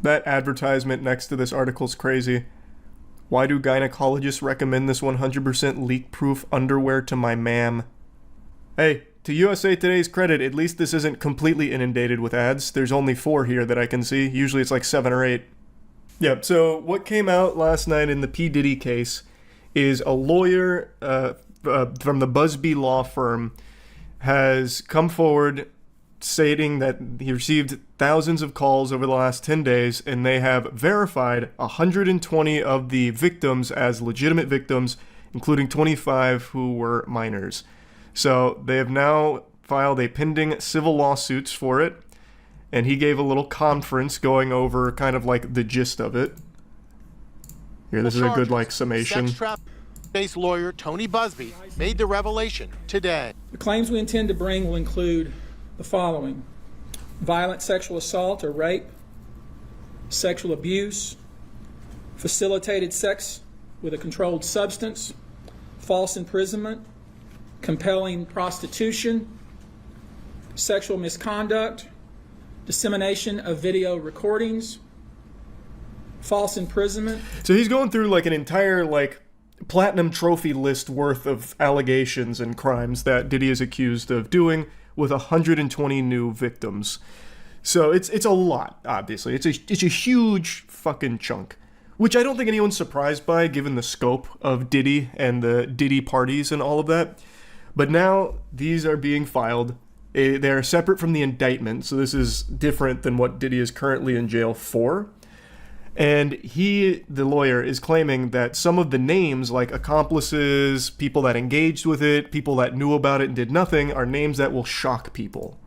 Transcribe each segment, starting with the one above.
That advertisement next to this article's crazy. Why do gynecologists recommend this 100% leak-proof underwear to my ma'am? Hey, to USA Today's credit, at least this isn't completely inundated with ads. There's only 4 here that I can see. Usually it's like 7 or 8. Yep, so what came out last night in the P. Diddy case is a lawyer from the Busby law firm has come forward stating that he received thousands of calls over the last 10 days, and they have verified 120 of the victims as legitimate victims, including 25 who were minors. So they have now filed a pending civil lawsuits for it, and he gave a little conference going over kind of like the gist of it. Here, this is a good like summation. Sex trafficking lawyer Tony Busby made the revelation today. The claims we intend to bring will include the following: violent sexual assault or rape, sexual abuse, facilitated sex with a controlled substance, false imprisonment, compelling prostitution, sexual misconduct, dissemination of video recordings, false imprisonment. So he's going through like an entire like platinum trophy list worth of allegations and crimes that Diddy is accused of doing, with 120 new victims. So it's a lot, obviously. It's a huge fucking chunk, which I don't think anyone's surprised by given the scope of Diddy and the Diddy parties and all of that. But now these are being filed. They're separate from the indictment, so this is different than what Diddy is currently in jail for. And he, the lawyer, is claiming that some of the names, like accomplices, people that engaged with it, people that knew about it and did nothing, are names that will shock people.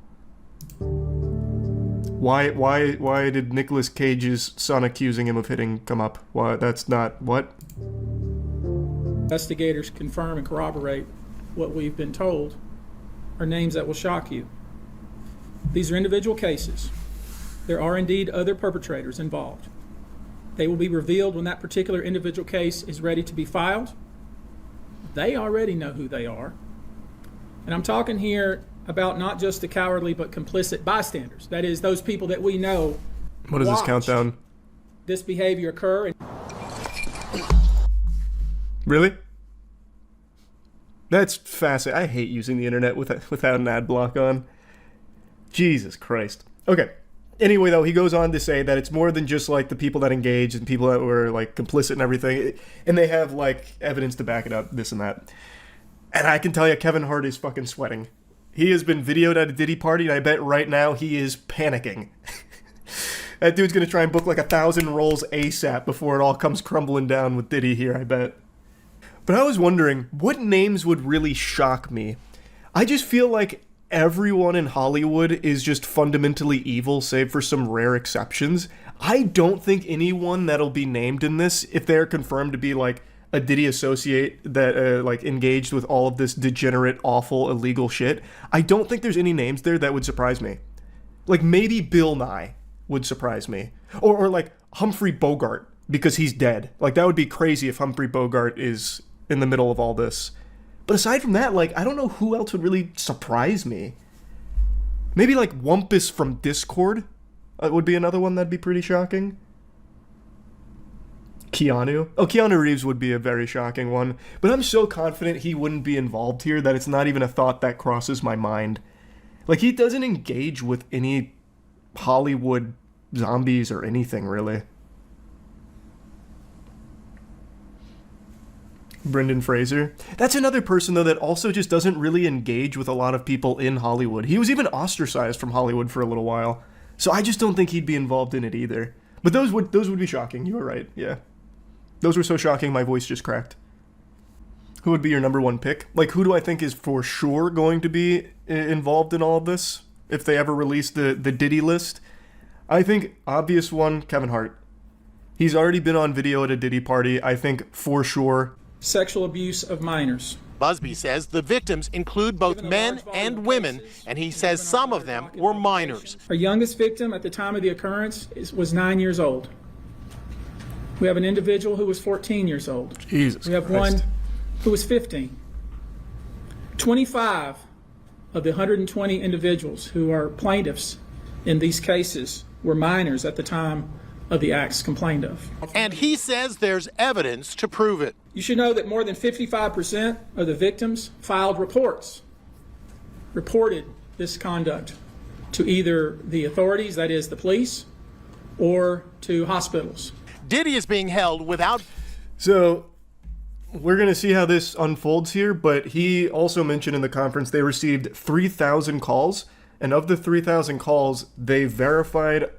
Why did Nicolas Cage's son accusing him of hitting come up? Why, that's not what? Investigators confirm and corroborate what we've been told are names that will shock you. These are individual cases. There are indeed other perpetrators involved. They will be revealed when that particular individual case is ready to be filed. They already know who they are. And I'm talking here about not just the cowardly but complicit bystanders. That is, those people that we know. What is this countdown? This behavior occur. Really? That's fascinating. I hate using the internet without an ad block on. Jesus Christ. Okay. Anyway, though, he goes on to say that it's more than just, like, the people that engaged and people that were, like, complicit and everything. And they have, like, evidence to back it up, this and that. And I can tell you, Kevin Hart is fucking sweating. He has been videoed at a Diddy party, and I bet right now he is panicking. That dude's gonna try and book, like, 1,000 rolls ASAP before it all comes crumbling down with Diddy here, I bet. But I was wondering, what names would really shock me? I just feel like everyone in Hollywood is just fundamentally evil, save for some rare exceptions. I don't think anyone that'll be named in this, if they're confirmed to be like a Diddy associate that like engaged with all of this degenerate, awful, illegal shit, I don't think there's any names there that would surprise me. Like maybe Bill Nye would surprise me, or like Humphrey Bogart because he's dead. Like that would be crazy if Humphrey Bogart is in the middle of all this. But aside from that, like, I don't know who else would really surprise me. Maybe, like, Wumpus from Discord would be another one that'd be pretty shocking. Keanu. Oh, Keanu Reeves would be a very shocking one. But I'm so confident he wouldn't be involved here that it's not even a thought that crosses my mind. Like, he doesn't engage with any Hollywood zombies or anything, really. Brendan Fraser. That's another person, though, that also just doesn't really engage with a lot of people in Hollywood. He was even ostracized from Hollywood for a little while. So I just don't think he'd be involved in it either. But those would be shocking. You were right, yeah. Those were so shocking, my voice just cracked. Who would be your number one pick? Like, who do I think is for sure going to be involved in all of this? If they ever release the Diddy list? I think, obvious one, Kevin Hart. He's already been on video at a Diddy party. I think, for sure, sexual abuse of minors. Busby says the victims include both men and women, and he says some of them were minors. Our youngest victim at the time of the occurrence was 9 years old. We have an individual who was 14 years old. Jesus We have Christ. one who was 15. 25 of the 120 individuals who are plaintiffs in these cases were minors at the time of the acts complained of. And he says there's evidence to prove it. You should know that more than 55% of the victims filed reported this conduct to either the authorities, that is the police, or to hospitals. Diddy is being held without... So we're going to see how this unfolds here, but he also mentioned in the conference they received 3,000 calls, and of the 3,000 calls, they verified,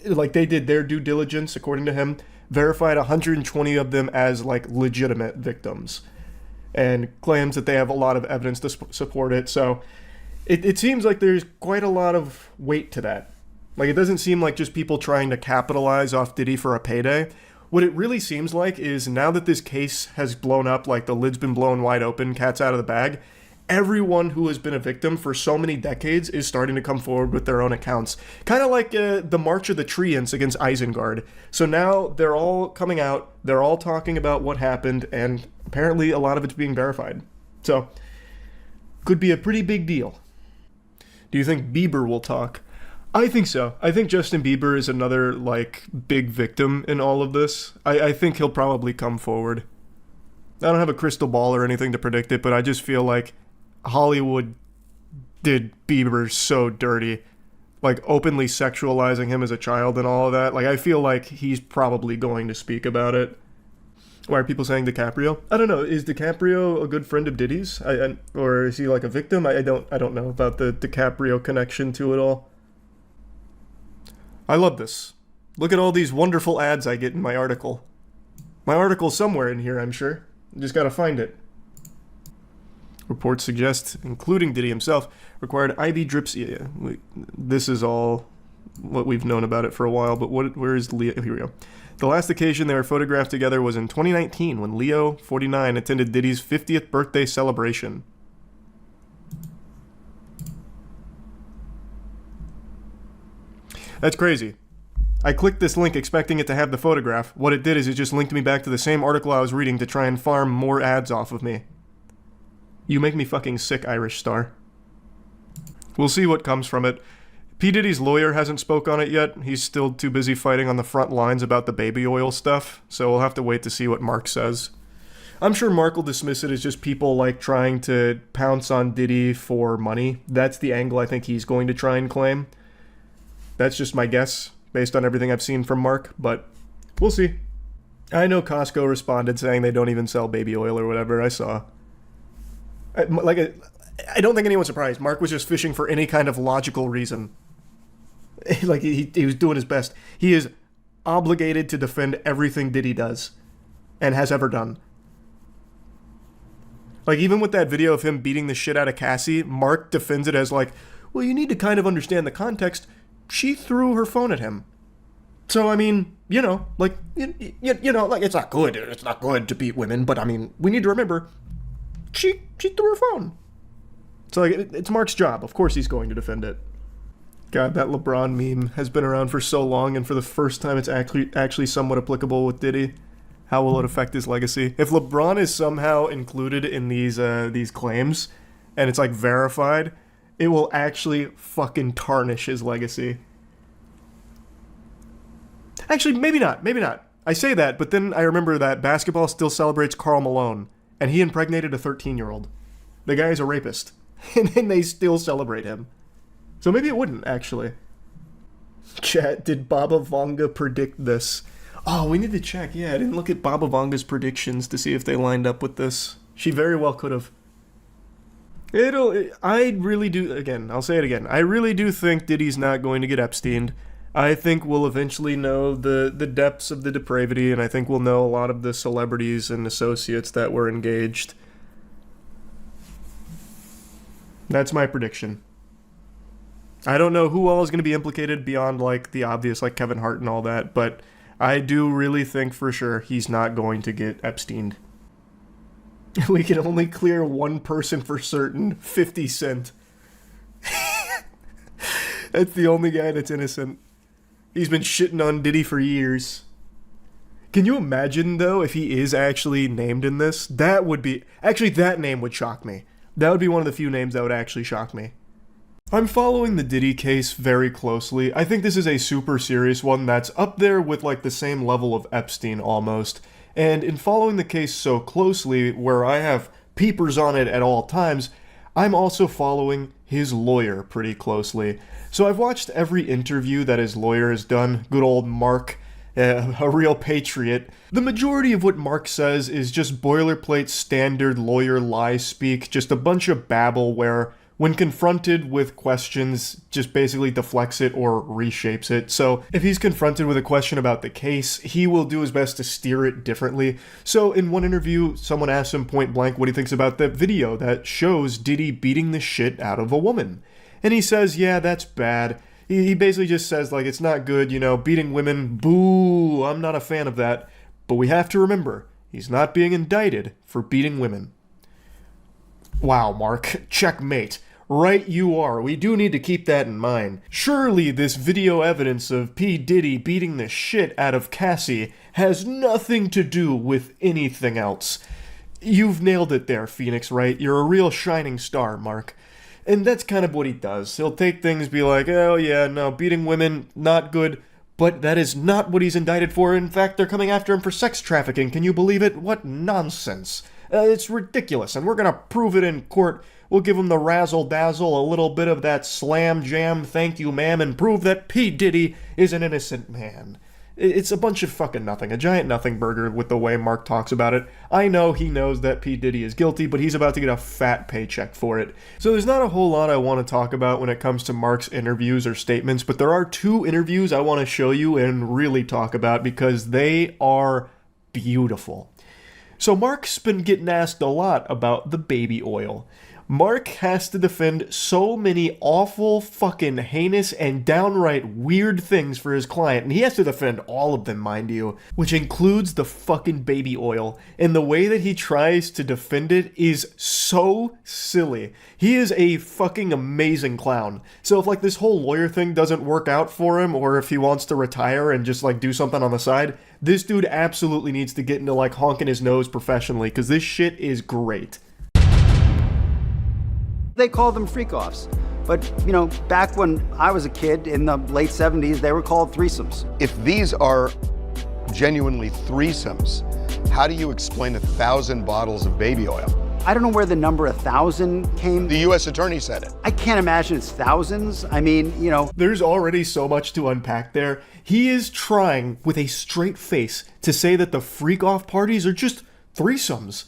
like they did their due diligence, according to him, verified 120 of them as like legitimate victims, and claims that they have a lot of evidence to support it. So it seems like there's quite a lot of weight to that. Like, it doesn't seem like just people trying to capitalize off Diddy for a payday. What it really seems like is now that this case has blown up, like the lid's been blown wide open, cat's out of the bag, everyone who has been a victim for so many decades is starting to come forward with their own accounts. Kind of like the March of the Treants against Isengard. So now they're all coming out, they're all talking about what happened, and apparently a lot of it's being verified. So, could be a pretty big deal. Do you think Bieber will talk? I think so. I think Justin Bieber is another, like, big victim in all of this. I think he'll probably come forward. I don't have a crystal ball or anything to predict it, but I just feel like Hollywood did Bieber so dirty. Like, openly sexualizing him as a child and all of that. Like, I feel like he's probably going to speak about it. Why are people saying DiCaprio? I don't know. Is DiCaprio a good friend of Diddy's? Or is he like a victim? I don't know about the DiCaprio connection to it all. I love this. Look at all these wonderful ads I get in my article. My article's somewhere in here, I'm sure. Just gotta find it. Reports suggest, including Diddy himself, required IV drips. Yeah, this is all what we've known about it for a while, but where is Leo? Here we go. The last occasion they were photographed together was in 2019 when Leo, 49, attended Diddy's 50th birthday celebration. That's crazy. I clicked this link expecting it to have the photograph. What it did is it just linked me back to the same article I was reading to try and farm more ads off of me. You make me fucking sick, Irish Star. We'll see what comes from it. P. Diddy's lawyer hasn't spoke on it yet. He's still too busy fighting on the front lines about the baby oil stuff, so we'll have to wait to see what Mark says. I'm sure Mark will dismiss it as just people like trying to pounce on Diddy for money. That's the angle I think he's going to try and claim. That's just my guess, based on everything I've seen from Mark, but we'll see. I know Costco responded saying they don't even sell baby oil or whatever. I saw. I don't think anyone's surprised. Mark was just fishing for any kind of logical reason. Like, he was doing his best. He is obligated to defend everything Diddy does and has ever done. Like, even with that video of him beating the shit out of Cassie, Mark defends it as like, well, you need to kind of understand the context. She threw her phone at him. So, I mean, you know, like, you know, like, it's not good. It's not good to beat women, but, I mean, we need to remember, she threw her phone. So, like, it's Mark's job. Of course he's going to defend it. God, that LeBron meme has been around for so long, and for the first time it's actually somewhat applicable with Diddy. How will it affect his legacy? If LeBron is somehow included in these claims, and it's, like, verified, it will actually fucking tarnish his legacy. Actually, maybe not. Maybe not. I say that, but then I remember that basketball still celebrates Karl Malone, and he impregnated a 13-year-old. The guy is a rapist, and then they still celebrate him. So maybe it wouldn't, actually. Chat, did Baba Vanga predict this? Oh, we need to check. Yeah, I didn't look at Baba Vanga's predictions to see if they lined up with this. She very well could have. I really do, again, I'll say it again. I really do think Diddy's not going to get Epsteined. I think we'll eventually know the depths of the depravity, and I think we'll know a lot of the celebrities and associates that were engaged. That's my prediction. I don't know who all is going to be implicated beyond, like, the obvious, like Kevin Hart and all that, but I do really think for sure he's not going to get Epsteined. We can only clear one person for certain, 50 Cent. That's the only guy that's innocent. He's been shitting on Diddy for years. Can you imagine, though, if he is actually named in this? That would be... Actually, that name would shock me. That would be one of the few names that would actually shock me. I'm following the Diddy case very closely. I think this is a super serious one that's up there with like the same level of Epstein almost. And in following the case so closely, where I have peepers on it at all times, I'm also following his lawyer pretty closely. So I've watched every interview that his lawyer has done. Good old Mark, a real patriot. The majority of what Mark says is just boilerplate standard lawyer lie speak, just a bunch of babble where when confronted with questions, just basically deflects it or reshapes it. So if he's confronted with a question about the case, he will do his best to steer it differently. So in one interview, someone asked him point blank what he thinks about the video that shows Diddy beating the shit out of a woman. And he says, yeah, that's bad. He basically just says, like, it's not good, you know, beating women, boo, I'm not a fan of that. But we have to remember, he's not being indicted for beating women. Wow, Mark, checkmate. Right you are. We do need to keep that in mind. Surely this video evidence of P. Diddy beating the shit out of Cassie has nothing to do with anything else. You've nailed it there, Phoenix Wright. You're a real shining star, Mark. And that's kind of what he does. He'll take things, be like, oh yeah, no, beating women, not good. But that is not what he's indicted for. In fact, they're coming after him for sex trafficking. Can you believe it? What nonsense. It's ridiculous, and we're gonna prove it in court. We'll give him the razzle-dazzle, a little bit of that slam jam, thank you ma'am, and prove that P. Diddy is an innocent man. It's a bunch of fucking nothing, a giant nothing burger with the way Mark talks about it. I know he knows that P. Diddy is guilty, but he's about to get a fat paycheck for it. So there's not a whole lot I want to talk about when it comes to Mark's interviews or statements, but there are 2 interviews I want to show you and really talk about because they are beautiful. So Mark's been getting asked a lot about the baby oil. Mark has to defend so many awful, fucking heinous, and downright weird things for his client, and he has to defend all of them, mind you, which includes the fucking baby oil, and the way that he tries to defend it is so silly. He is a fucking amazing clown. So if, like, this whole lawyer thing doesn't work out for him, or if he wants to retire and just, like, do something on the side, this dude absolutely needs to get into, like, honking his nose professionally, because this shit is great. They call them freak-offs. But, you know, back when I was a kid in the late 70s, they were called threesomes. If these are genuinely threesomes, how do you explain 1,000 bottles of baby oil? I don't know where the number 1,000 came. The U.S. attorney said it. I can't imagine it's thousands. I mean, you know. There's already so much to unpack there. He is trying, with a straight face, to say that the freak-off parties are just threesomes.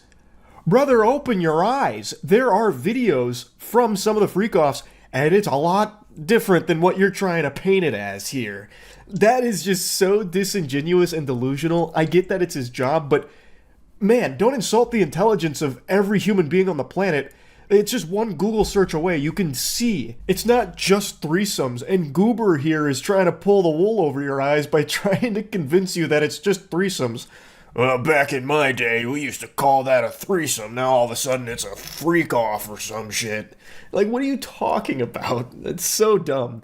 Brother, open your eyes. There are videos from some of the freak-offs, and it's a lot different than what you're trying to paint it as here. That is just so disingenuous and delusional. I get that it's his job, but man, don't insult the intelligence of every human being on the planet. It's just one Google search away. You can see. It's not just threesomes, and Goober here is trying to pull the wool over your eyes by trying to convince you that it's just threesomes. Well, back in my day, we used to call that a threesome. Now all of a sudden it's a freak-off or some shit. Like, what are you talking about? That's so dumb.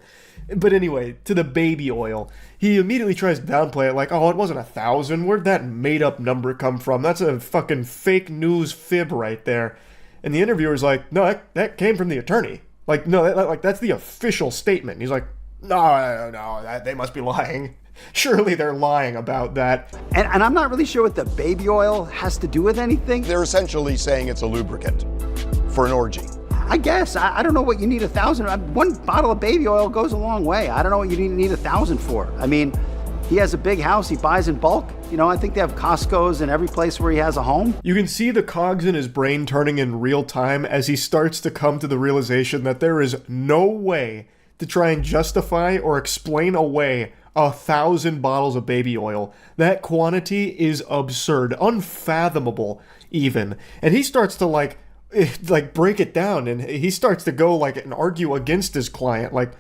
But anyway, to the baby oil. He immediately tries to downplay it like, oh, it wasn't 1,000. Where'd that made-up number come from? That's a fucking fake news fib right there. And the interviewer's like, no, that came from the attorney. Like, no, that's the official statement. And he's like, no, they must be lying. Surely they're lying about that. And I'm not really sure what the baby oil has to do with anything. They're essentially saying it's a lubricant for an orgy. I guess. I don't know what you need 1,000. One bottle of baby oil goes a long way. I don't know what you need 1,000 for. I mean, he has a big house. He buys in bulk. You know, I think they have Costco's in every place where he has a home. You can see the cogs in his brain turning in real time as he starts to come to the realization that there is no way to try and justify or explain away 1,000 bottles of baby oil. That quantity is absurd, unfathomable even. And he starts to like break it down, and he starts to go like and argue against his client, like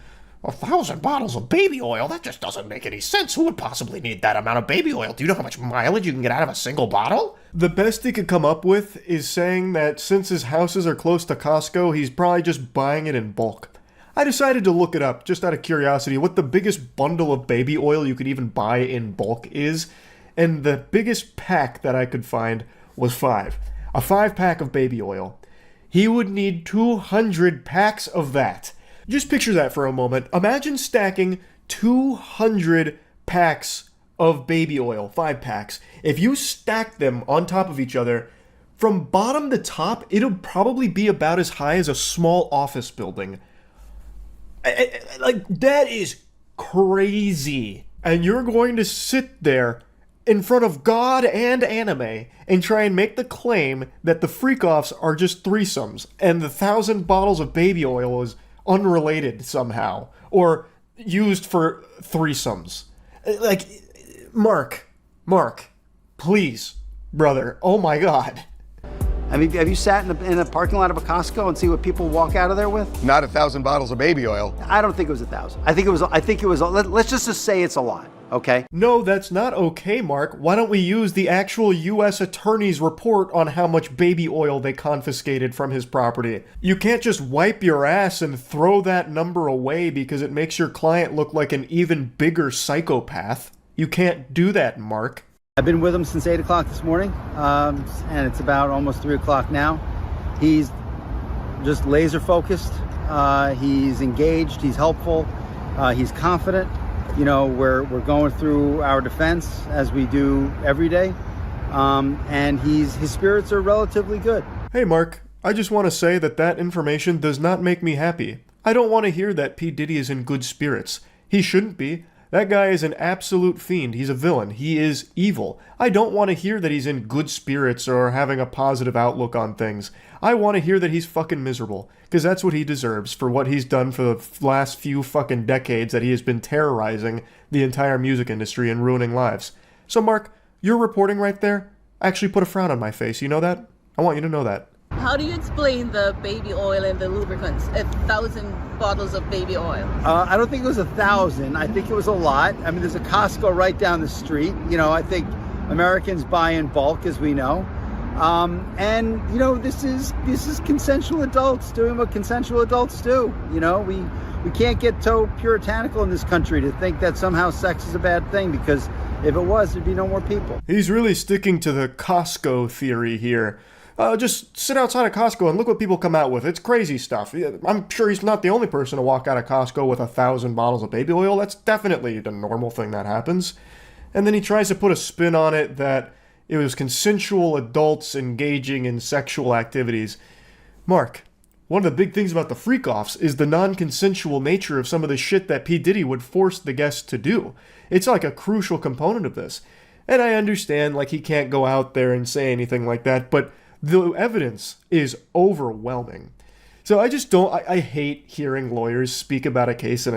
1,000 bottles of baby oil? That just doesn't make any sense. Who would possibly need that amount of baby oil? Do you know how much mileage you can get out of a single bottle? The best he could come up with is saying that since his houses are close to Costco, he's probably just buying it in bulk. I decided to look it up, just out of curiosity, what the biggest bundle of baby oil you could even buy in bulk is, and the biggest pack that I could find was 5. A 5-pack of baby oil. He would need 200 packs of that. Just picture that for a moment. Imagine stacking 200 packs of baby oil, 5 packs. If you stack them on top of each other, from bottom to top, it'll probably be about as high as a small office building. Like, that is crazy. And you're going to sit there in front of God and anime and try and make the claim that the freak-offs are just threesomes and the 1,000 bottles of baby oil is unrelated somehow or used for threesomes. Like, Mark, please, brother, oh my God. I mean, have you sat in a parking lot of a Costco and see what people walk out of there with? Not 1,000 bottles of baby oil. I don't think it was 1,000. I think it was. Let's just say it's a lot. Okay. No, that's not okay, Mark. Why don't we use the actual U.S. Attorney's report on how much baby oil they confiscated from his property? You can't just wipe your ass and throw that number away because it makes your client look like an even bigger psychopath. You can't do that, Mark. I've been with him since 8 o'clock this morning, and it's about almost 3 o'clock now. He's just laser focused. He's engaged. He's helpful. He's confident. You know, we're going through our defense as we do every day, and his spirits are relatively good. Hey, Mark, I just want to say that information does not make me happy. I don't want to hear that P. Diddy is in good spirits. He shouldn't be. That guy is an absolute fiend. He's a villain. He is evil. I don't want to hear that he's in good spirits or having a positive outlook on things. I want to hear that he's fucking miserable, because that's what he deserves for what he's done for the last few fucking decades that he has been terrorizing the entire music industry and ruining lives. So, Mark, your reporting right there actually put a frown on my face. You know that? I want you to know that. How do you explain the baby oil and the lubricants? 1,000 bottles of baby oil. I don't think it was 1,000. I think it was a lot. I mean, there's a Costco right down the street. You know, I think Americans buy in bulk, as we know. And you know, this is consensual adults doing what consensual adults do. You know, we can't get so puritanical in this country to think that somehow sex is a bad thing, because if it was, there'd be no more people. He's really sticking to the Costco theory here. Just sit outside of Costco and look what people come out with. It's crazy stuff. I'm sure he's not the only person to walk out of Costco with 1,000 bottles of baby oil. That's definitely the normal thing that happens. And then he tries to put a spin on it that it was consensual adults engaging in sexual activities. Mark, one of the big things about the freak-offs is the non-consensual nature of some of the shit that P. Diddy would force the guests to do. It's like a crucial component of this. And I understand, like, he can't go out there and say anything like that, but the evidence is overwhelming. So I just don't, I hate hearing lawyers speak about a case in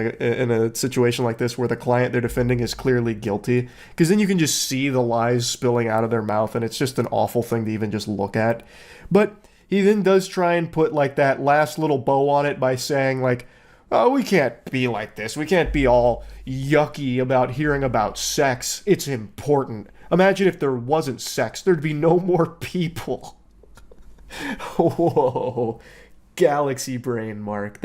a situation like this where the client they're defending is clearly guilty, because then you can just see the lies spilling out of their mouth, and it's just an awful thing to even just look at. But he then does try and put like that last little bow on it by saying like, oh, we can't be like this. We can't be all yucky about hearing about sex. It's important. Imagine if there wasn't sex, there'd be no more people. Whoa, galaxy brain, Mark.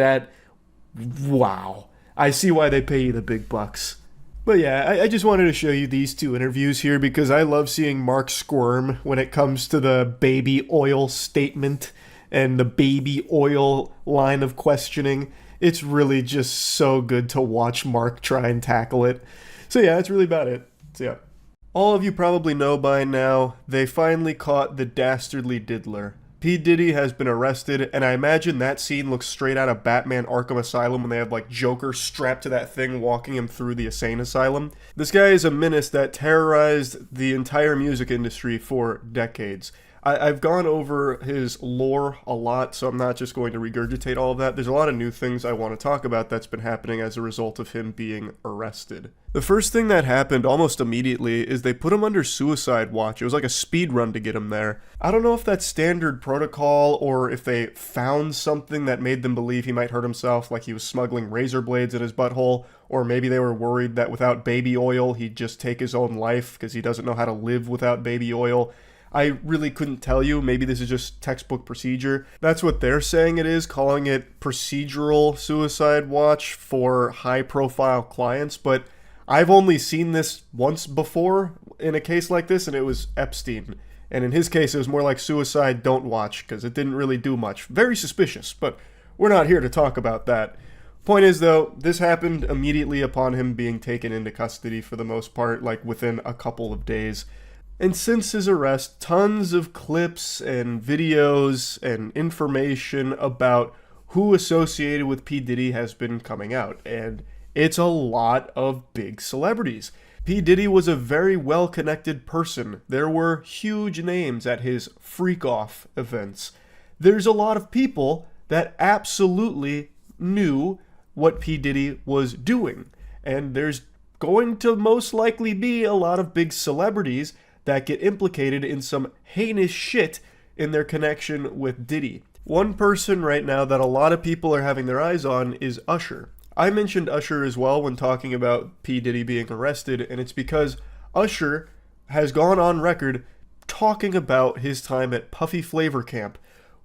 Wow. I see why they pay you the big bucks. But yeah, I just wanted to show you these two interviews here because I love seeing Mark squirm when it comes to the baby oil statement and the baby oil line of questioning. It's really just so good to watch Mark try and tackle it. So yeah, that's really about it. So yeah. All of you probably know by now, they finally caught the dastardly diddler. P. Diddy has been arrested, and I imagine that scene looks straight out of Batman Arkham Asylum when they have like Joker strapped to that thing walking him through the insane asylum. This guy is a menace that terrorized the entire music industry for decades. I've gone over his lore a lot, so I'm not just going to regurgitate all of that. There's a lot of new things I want to talk about that's been happening as a result of him being arrested. The first thing that happened almost immediately is they put him under suicide watch. It was like a speed run to get him there. I don't know if that's standard protocol or if they found something that made them believe he might hurt himself, like he was smuggling razor blades in his butthole, or maybe they were worried that without baby oil he'd just take his own life because he doesn't know how to live without baby oil. I really couldn't tell you. Maybe this is just textbook procedure. That's what they're saying it is, calling it procedural suicide watch for high-profile clients, but I've only seen this once before in a case like this, and it was Epstein. And in his case, it was more like suicide don't watch, because it didn't really do much. Very suspicious, but we're not here to talk about that. Point is, though, this happened immediately upon him being taken into custody for the most part, like within a couple of days. And since his arrest, tons of clips and videos and information about who associated with P. Diddy has been coming out. And it's a lot of big celebrities. P. Diddy was a very well-connected person. There were huge names at his freak-off events. There's a lot of people that absolutely knew what P. Diddy was doing. And there's going to most likely be a lot of big celebrities that get implicated in some heinous shit in their connection with Diddy. One person right now that a lot of people are having their eyes on is Usher. I mentioned Usher as well when talking about P. Diddy being arrested, and it's because Usher has gone on record talking about his time at Puffy Flavor Camp,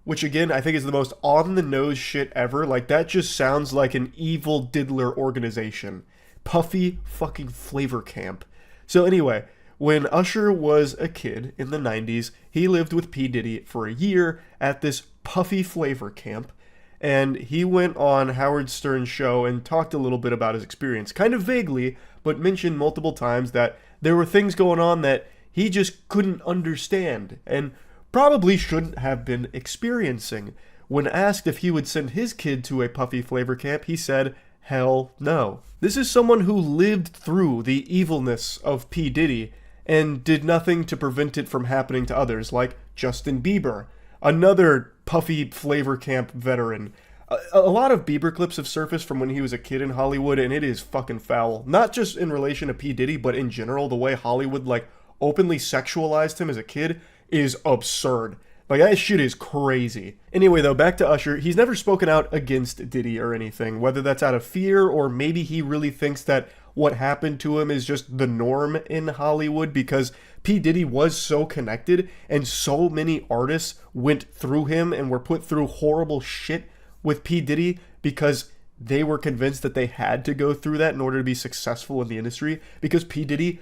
which again, I think is the most on-the-nose shit ever. Like, that just sounds like an evil diddler organization. Puffy fucking Flavor Camp. So anyway, when Usher was a kid in the 90s, he lived with P. Diddy for a year at this Puffy Flavor Camp, and he went on Howard Stern's show and talked a little bit about his experience, kind of vaguely, but mentioned multiple times that there were things going on that he just couldn't understand, and probably shouldn't have been experiencing. When asked if he would send his kid to a Puffy Flavor Camp, he said, hell no. This is someone who lived through the evilness of P. Diddy and did nothing to prevent it from happening to others, like Justin Bieber, another Puffy Flavor Camp veteran. A lot of Bieber clips have surfaced from when he was a kid in Hollywood, and it is fucking foul. Not just in relation to P. Diddy, but in general, the way Hollywood, like, openly sexualized him as a kid is absurd. Like, that shit is crazy. Anyway, though, back to Usher. He's never spoken out against Diddy or anything, whether that's out of fear or maybe he really thinks that what happened to him is just the norm in Hollywood, because P. Diddy was so connected and so many artists went through him and were put through horrible shit with P. Diddy because they were convinced that they had to go through that in order to be successful in the industry, because P. Diddy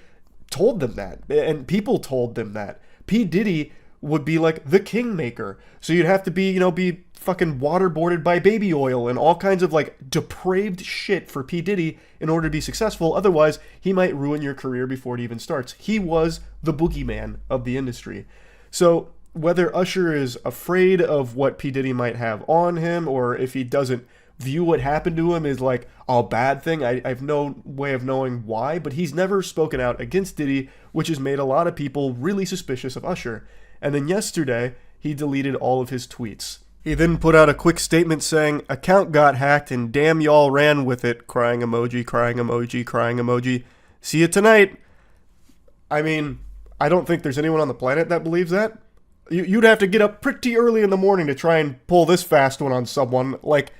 told them that, and people told them that. P. Diddy would be like the kingmaker. So you'd have to be fucking waterboarded by baby oil and all kinds of like depraved shit for P. Diddy in order to be successful. Otherwise, he might ruin your career before it even starts. He was the boogeyman of the industry. So whether Usher is afraid of what P. Diddy might have on him, or if he doesn't view what happened to him as like a bad thing, I have no way of knowing why, but he's never spoken out against Diddy, which has made a lot of people really suspicious of Usher. And then yesterday, he deleted all of his tweets. He then put out a quick statement saying, account got hacked and damn y'all ran with it, crying emoji, crying emoji, crying emoji. See you tonight. I mean, I don't think there's anyone on the planet that believes that. You'd have to get up pretty early in the morning to try and pull this fast one on someone. Like,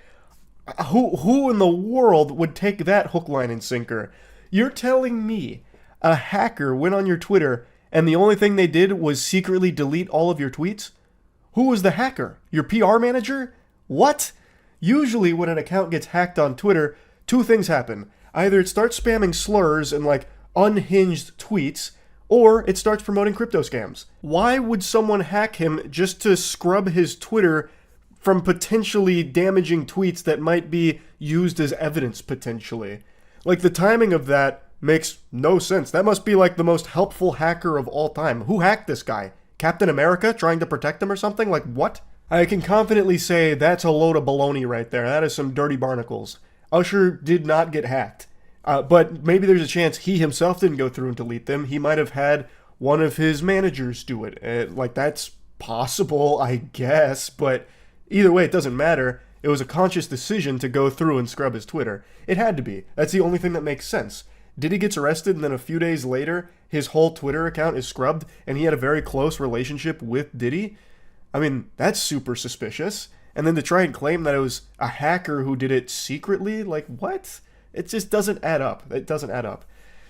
who in the world would take that hook, line, and sinker? You're telling me a hacker went on your Twitter and the only thing they did was secretly delete all of your tweets? Who was the hacker? Your PR manager? What? Usually when an account gets hacked on Twitter, two things happen. Either it starts spamming slurs and like unhinged tweets, or it starts promoting crypto scams. Why would someone hack him just to scrub his Twitter from potentially damaging tweets that might be used as evidence potentially? Like, the timing of that makes no sense. That must be like the most helpful hacker of all time. Who hacked this guy? Captain America trying to protect him or something? Like, what? I can confidently say that's a load of baloney right there. That is some dirty barnacles. Usher did not get hacked. But maybe there's a chance he himself didn't go through and delete them. He might have had one of his managers do it. Like, that's possible, I guess. But either way, it doesn't matter. It was a conscious decision to go through and scrub his Twitter. It had to be. That's the only thing that makes sense. Diddy gets arrested, and then a few days later, his whole Twitter account is scrubbed, and he had a very close relationship with Diddy? I mean, that's super suspicious. And then to try and claim that it was a hacker who did it secretly? Like, what? It just doesn't add up. It doesn't add up.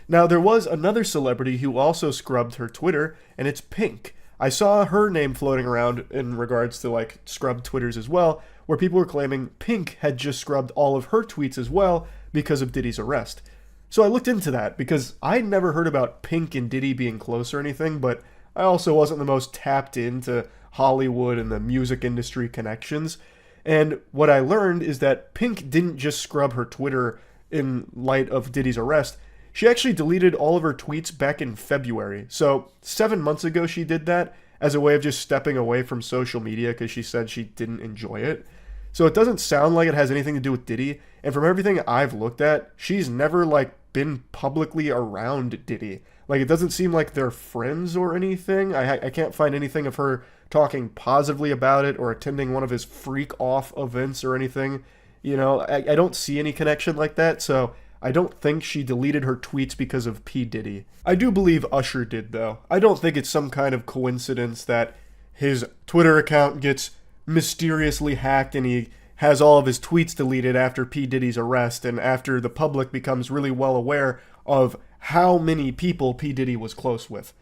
Now, there was another celebrity who also scrubbed her Twitter, and it's Pink. I saw her name floating around in regards to, like, scrubbed Twitters as well, where people were claiming Pink had just scrubbed all of her tweets as well because of Diddy's arrest. So I looked into that because I'd never heard about Pink and Diddy being close or anything, but I also wasn't the most tapped into Hollywood and the music industry connections. And what I learned is that Pink didn't just scrub her Twitter in light of Diddy's arrest. She actually deleted all of her tweets back in February. So 7 months ago she did that as a way of just stepping away from social media because she said she didn't enjoy it. So it doesn't sound like it has anything to do with Diddy. And from everything I've looked at, she's never been publicly around Diddy. It doesn't seem like they're friends or anything. I can't find anything of her talking positively about it or attending one of his freak off events or anything. I don't see any connection like that, so I don't think she deleted her tweets because of P. Diddy. I do believe Usher did, though. I don't think it's some kind of coincidence that his Twitter account gets mysteriously hacked and he has all of his tweets deleted after P. Diddy's arrest and after the public becomes really well aware of how many people P. Diddy was close with.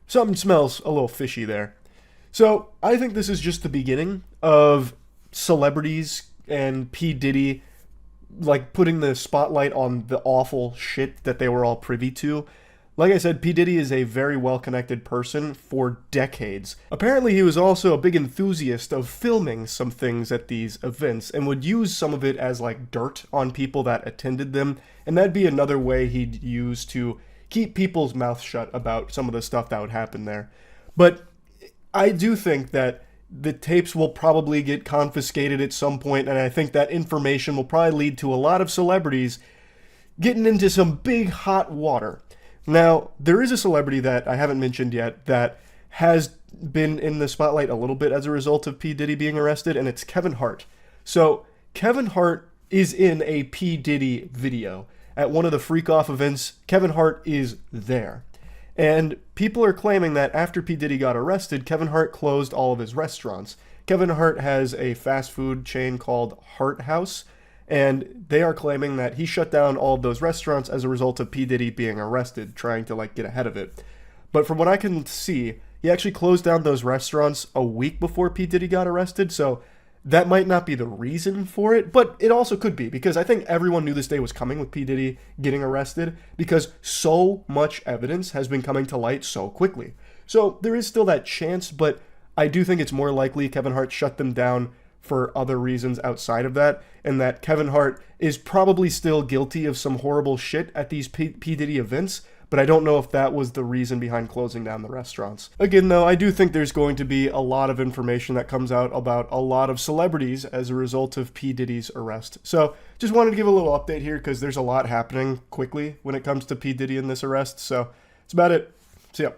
Something smells a little fishy there. So I think this is just the beginning of celebrities and P. Diddy putting the spotlight on the awful shit that they were all privy to. Like I said, P. Diddy is a very well-connected person for decades. Apparently, he was also a big enthusiast of filming some things at these events and would use some of it as dirt on people that attended them, and that'd be another way he'd use to keep people's mouths shut about some of the stuff that would happen there. But I do think that the tapes will probably get confiscated at some point, and I think that information will probably lead to a lot of celebrities getting into some big hot water. Now, there is a celebrity that I haven't mentioned yet that has been in the spotlight a little bit as a result of P. Diddy being arrested, and it's Kevin Hart. So, Kevin Hart is in a P. Diddy video. At one of the freak-off events, Kevin Hart is there. And people are claiming that after P. Diddy got arrested, Kevin Hart closed all of his restaurants. Kevin Hart has a fast food chain called Hart House, and they are claiming that he shut down all of those restaurants as a result of P. Diddy being arrested, trying to get ahead of it. But from what I can see, he actually closed down those restaurants a week before P. Diddy got arrested, so that might not be the reason for it, but it also could be, because I think everyone knew this day was coming with P. Diddy getting arrested, because so much evidence has been coming to light so quickly. So there is still that chance, but I do think it's more likely Kevin Hart shut them down for other reasons outside of that, and that Kevin Hart is probably still guilty of some horrible shit at these P. Diddy events, but I don't know if that was the reason behind closing down the restaurants. Again, though, I do think there's going to be a lot of information that comes out about a lot of celebrities as a result of P. Diddy's arrest. So, just wanted to give a little update here because there's a lot happening quickly when it comes to P. Diddy and this arrest, so that's about it. See ya.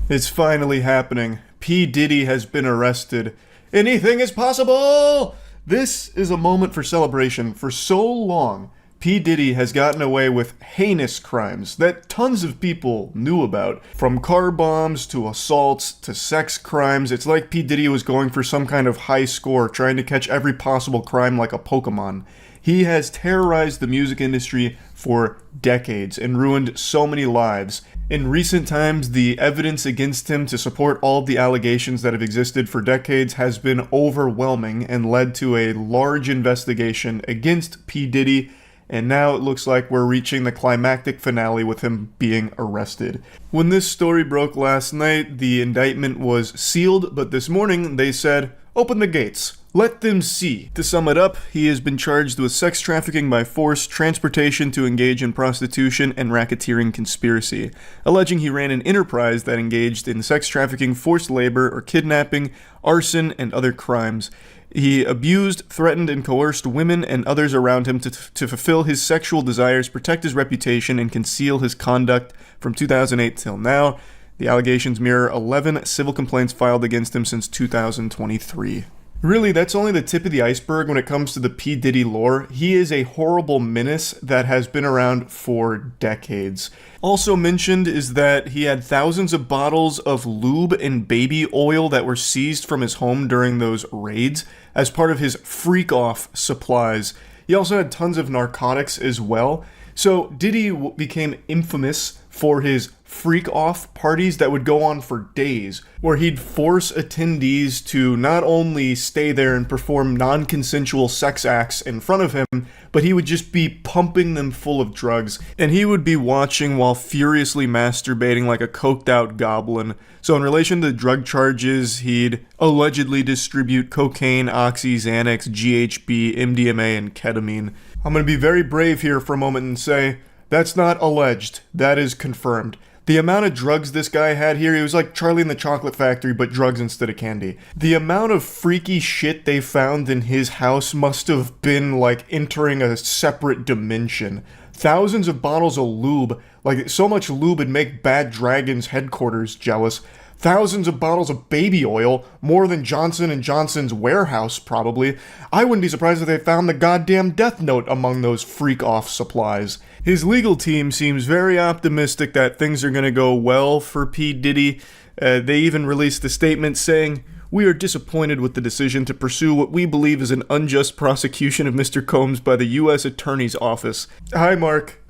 It's finally happening. P. Diddy has been arrested. Anything is possible! This is a moment for celebration. For so long, P. Diddy has gotten away with heinous crimes that tons of people knew about. From car bombs to assaults to sex crimes, it's like P. Diddy was going for some kind of high score, trying to catch every possible crime like a Pokemon. He has terrorized the music industry for decades and ruined so many lives. In recent times, the evidence against him to support all of the allegations that have existed for decades has been overwhelming and led to a large investigation against P. Diddy, and now it looks like we're reaching the climactic finale with him being arrested. When this story broke last night, the indictment was sealed, but this morning they said, "Open the gates. Let them see." To sum it up, he has been charged with sex trafficking by force, transportation to engage in prostitution, and racketeering conspiracy, alleging he ran an enterprise that engaged in sex trafficking, forced labor, or kidnapping, arson, and other crimes. He abused, threatened, and coerced women and others around him to fulfill his sexual desires, protect his reputation, and conceal his conduct from 2008 till now. The allegations mirror 11 civil complaints filed against him since 2023. Really, that's only the tip of the iceberg when it comes to the P. Diddy lore. He is a horrible menace that has been around for decades. Also mentioned is that he had thousands of bottles of lube and baby oil that were seized from his home during those raids as part of his freak-off supplies. He also had tons of narcotics as well. So Diddy became infamous for his freak-off parties that would go on for days, where he'd force attendees to not only stay there and perform non-consensual sex acts in front of him, but he would just be pumping them full of drugs, and he would be watching while furiously masturbating like a coked-out goblin. So in relation to drug charges, he'd allegedly distribute cocaine, oxy, Xanax, GHB, MDMA, and ketamine. I'm going to be very brave here for a moment and say, that's not alleged. That is confirmed. The amount of drugs this guy had here, he was like Charlie in the Chocolate Factory, but drugs instead of candy. The amount of freaky shit they found in his house must have been like entering a separate dimension. Thousands of bottles of lube, like so much lube would make Bad Dragon's headquarters jealous. Thousands of bottles of baby oil, more than Johnson & Johnson's warehouse, probably. I wouldn't be surprised if they found the goddamn Death Note among those freak-off supplies. His legal team seems very optimistic that things are going to go well for P. Diddy. They even released a statement saying, "We are disappointed with the decision to pursue what we believe is an unjust prosecution of Mr. Combs by the U.S. Attorney's Office." Hi, Mark.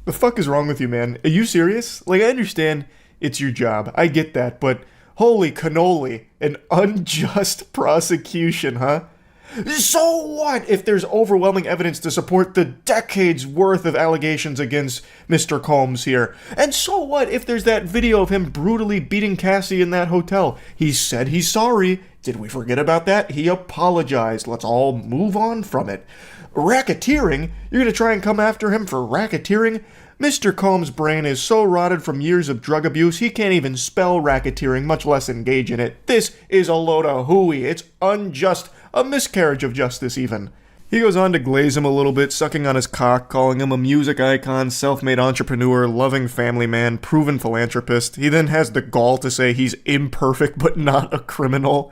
The fuck is wrong with you, man? Are you serious? Like, I understand it's your job. I get that, but holy cannoli, an unjust prosecution, huh? So what if there's overwhelming evidence to support the decades worth of allegations against Mr. Combs here? And so what if there's that video of him brutally beating Cassie in that hotel? He said he's sorry. Did we forget about that? He apologized. Let's all move on from it. Racketeering? You're gonna try and come after him for racketeering? Mr. Combs' brain is so rotted from years of drug abuse, he can't even spell racketeering, much less engage in it. This is a load of hooey. It's unjust. A miscarriage of justice, even. He goes on to glaze him a little bit, sucking on his cock, calling him a music icon, self-made entrepreneur, loving family man, proven philanthropist. He then has the gall to say he's imperfect but not a criminal,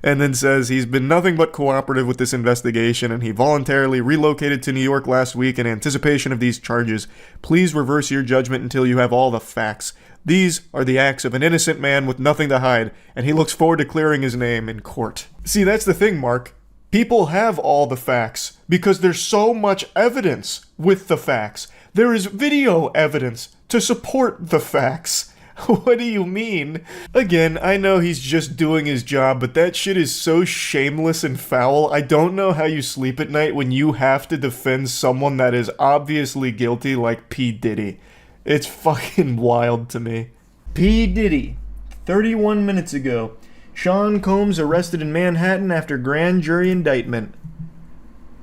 and then says he's been nothing but cooperative with this investigation and he voluntarily relocated to New York last week in anticipation of these charges. Please reverse your judgment until you have all the facts. These are the acts of an innocent man with nothing to hide, and he looks forward to clearing his name in court. See, that's the thing, Mark. People have all the facts because there's so much evidence with the facts. There is video evidence to support the facts. What do you mean? Again, I know he's just doing his job, but that shit is so shameless and foul. I don't know how you sleep at night when you have to defend someone that is obviously guilty like P. Diddy. It's fucking wild to me. P. Diddy. 31 minutes ago. Sean Combs arrested in Manhattan after grand jury indictment.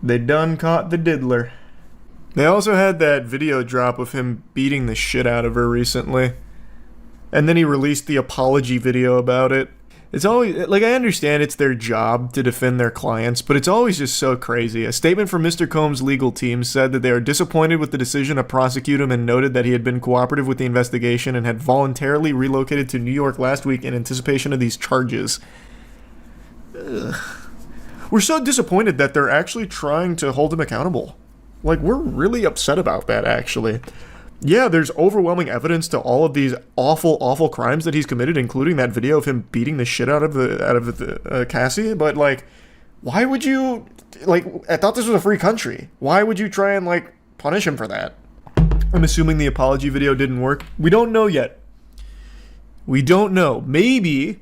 They done caught the diddler. They also had that video drop of him beating the shit out of her recently. And then he released the apology video about it. It's always, like, I understand it's their job to defend their clients, but it's always just so crazy. A statement from Mr. Combs' legal team said that they are disappointed with the decision to prosecute him and noted that he had been cooperative with the investigation and had voluntarily relocated to New York last week in anticipation of these charges. Ugh. We're so disappointed that they're actually trying to hold him accountable. Like, we're really upset about that, actually. Yeah, there's overwhelming evidence to all of these awful, awful crimes that he's committed, including that video of him beating the shit out of Cassie. But like, why would you? Like, I thought this was a free country. Why would you try and like punish him for that? I'm assuming the apology video didn't work. We don't know yet. We don't know. Maybe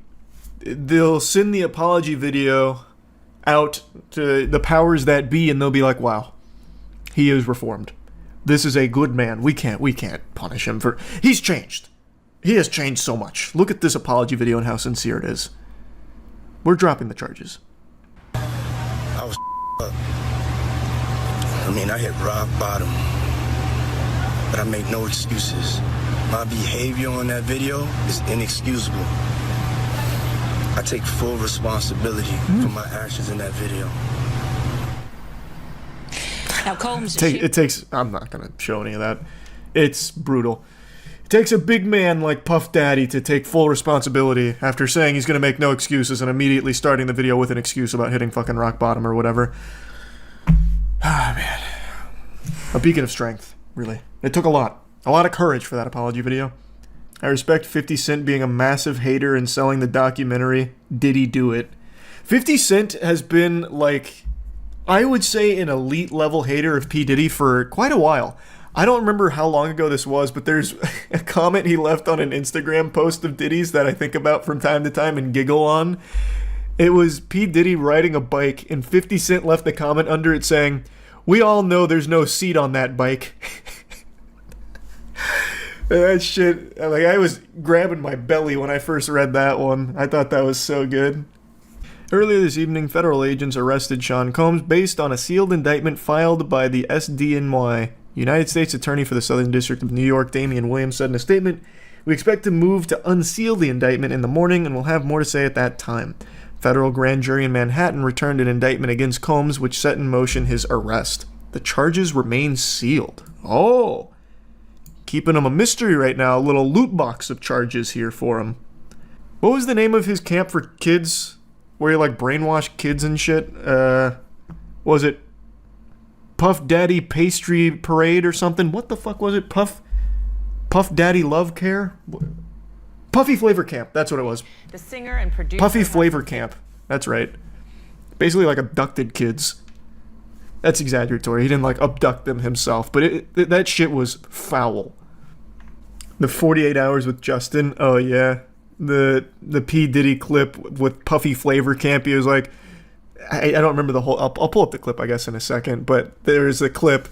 they'll send the apology video out to the powers that be, and they'll be like, "Wow, he is reformed. This is a good man. We can't punish him for... He's changed. He has changed so much. Look at this apology video and how sincere it is. We're dropping the charges." I was up. I hit rock bottom. But I make no excuses. My behavior on that video is inexcusable. I take full responsibility for my actions in that video. Now, Combs... I'm not going to show any of that. It's brutal. It takes a big man like Puff Daddy to take full responsibility after saying he's going to make no excuses and immediately starting the video with an excuse about hitting fucking rock bottom or whatever. Ah, man. A beacon of strength, really. It took a lot of courage for that apology video. I respect 50 Cent being a massive hater and selling the documentary Diddy Do It. 50 Cent has been, like... I would say an elite level hater of P. Diddy for quite a while. I don't remember how long ago this was, but there's a comment he left on an Instagram post of Diddy's that I think about from time to time and giggle on. It was P. Diddy riding a bike, and 50 Cent left a comment under it saying, "We all know there's no seat on that bike." That shit, like, I was grabbing my belly when I first read that one. I thought that was so good. Earlier this evening, federal agents arrested Sean Combs based on a sealed indictment filed by the SDNY. United States Attorney for the Southern District of New York, Damian Williams, said in a statement, "We expect to move to unseal the indictment in the morning and we'll have more to say at that time." Federal grand jury in Manhattan returned an indictment against Combs, which set in motion his arrest. The charges remain sealed. Oh, keeping him a mystery right now. A little loot box of charges here for him. What was the name of his camp for kids where he, like, brainwashed kids and shit? Was it Puff Daddy Pastry Parade or something? What the fuck was it? Puff Daddy Love Care? Puffy Flavor Camp. That's what it was. The singer and producer Puffy Flavor Camp. That's right. Basically like abducted kids. That's exaggeratory. He didn't like abduct them himself, but that shit was foul. The 48 Hours with Justin. Oh yeah. The P. Diddy clip with Puffy Flavor Camp. He was like, I don't remember the whole. I'll pull up the clip, I guess, in a second. But there's a clip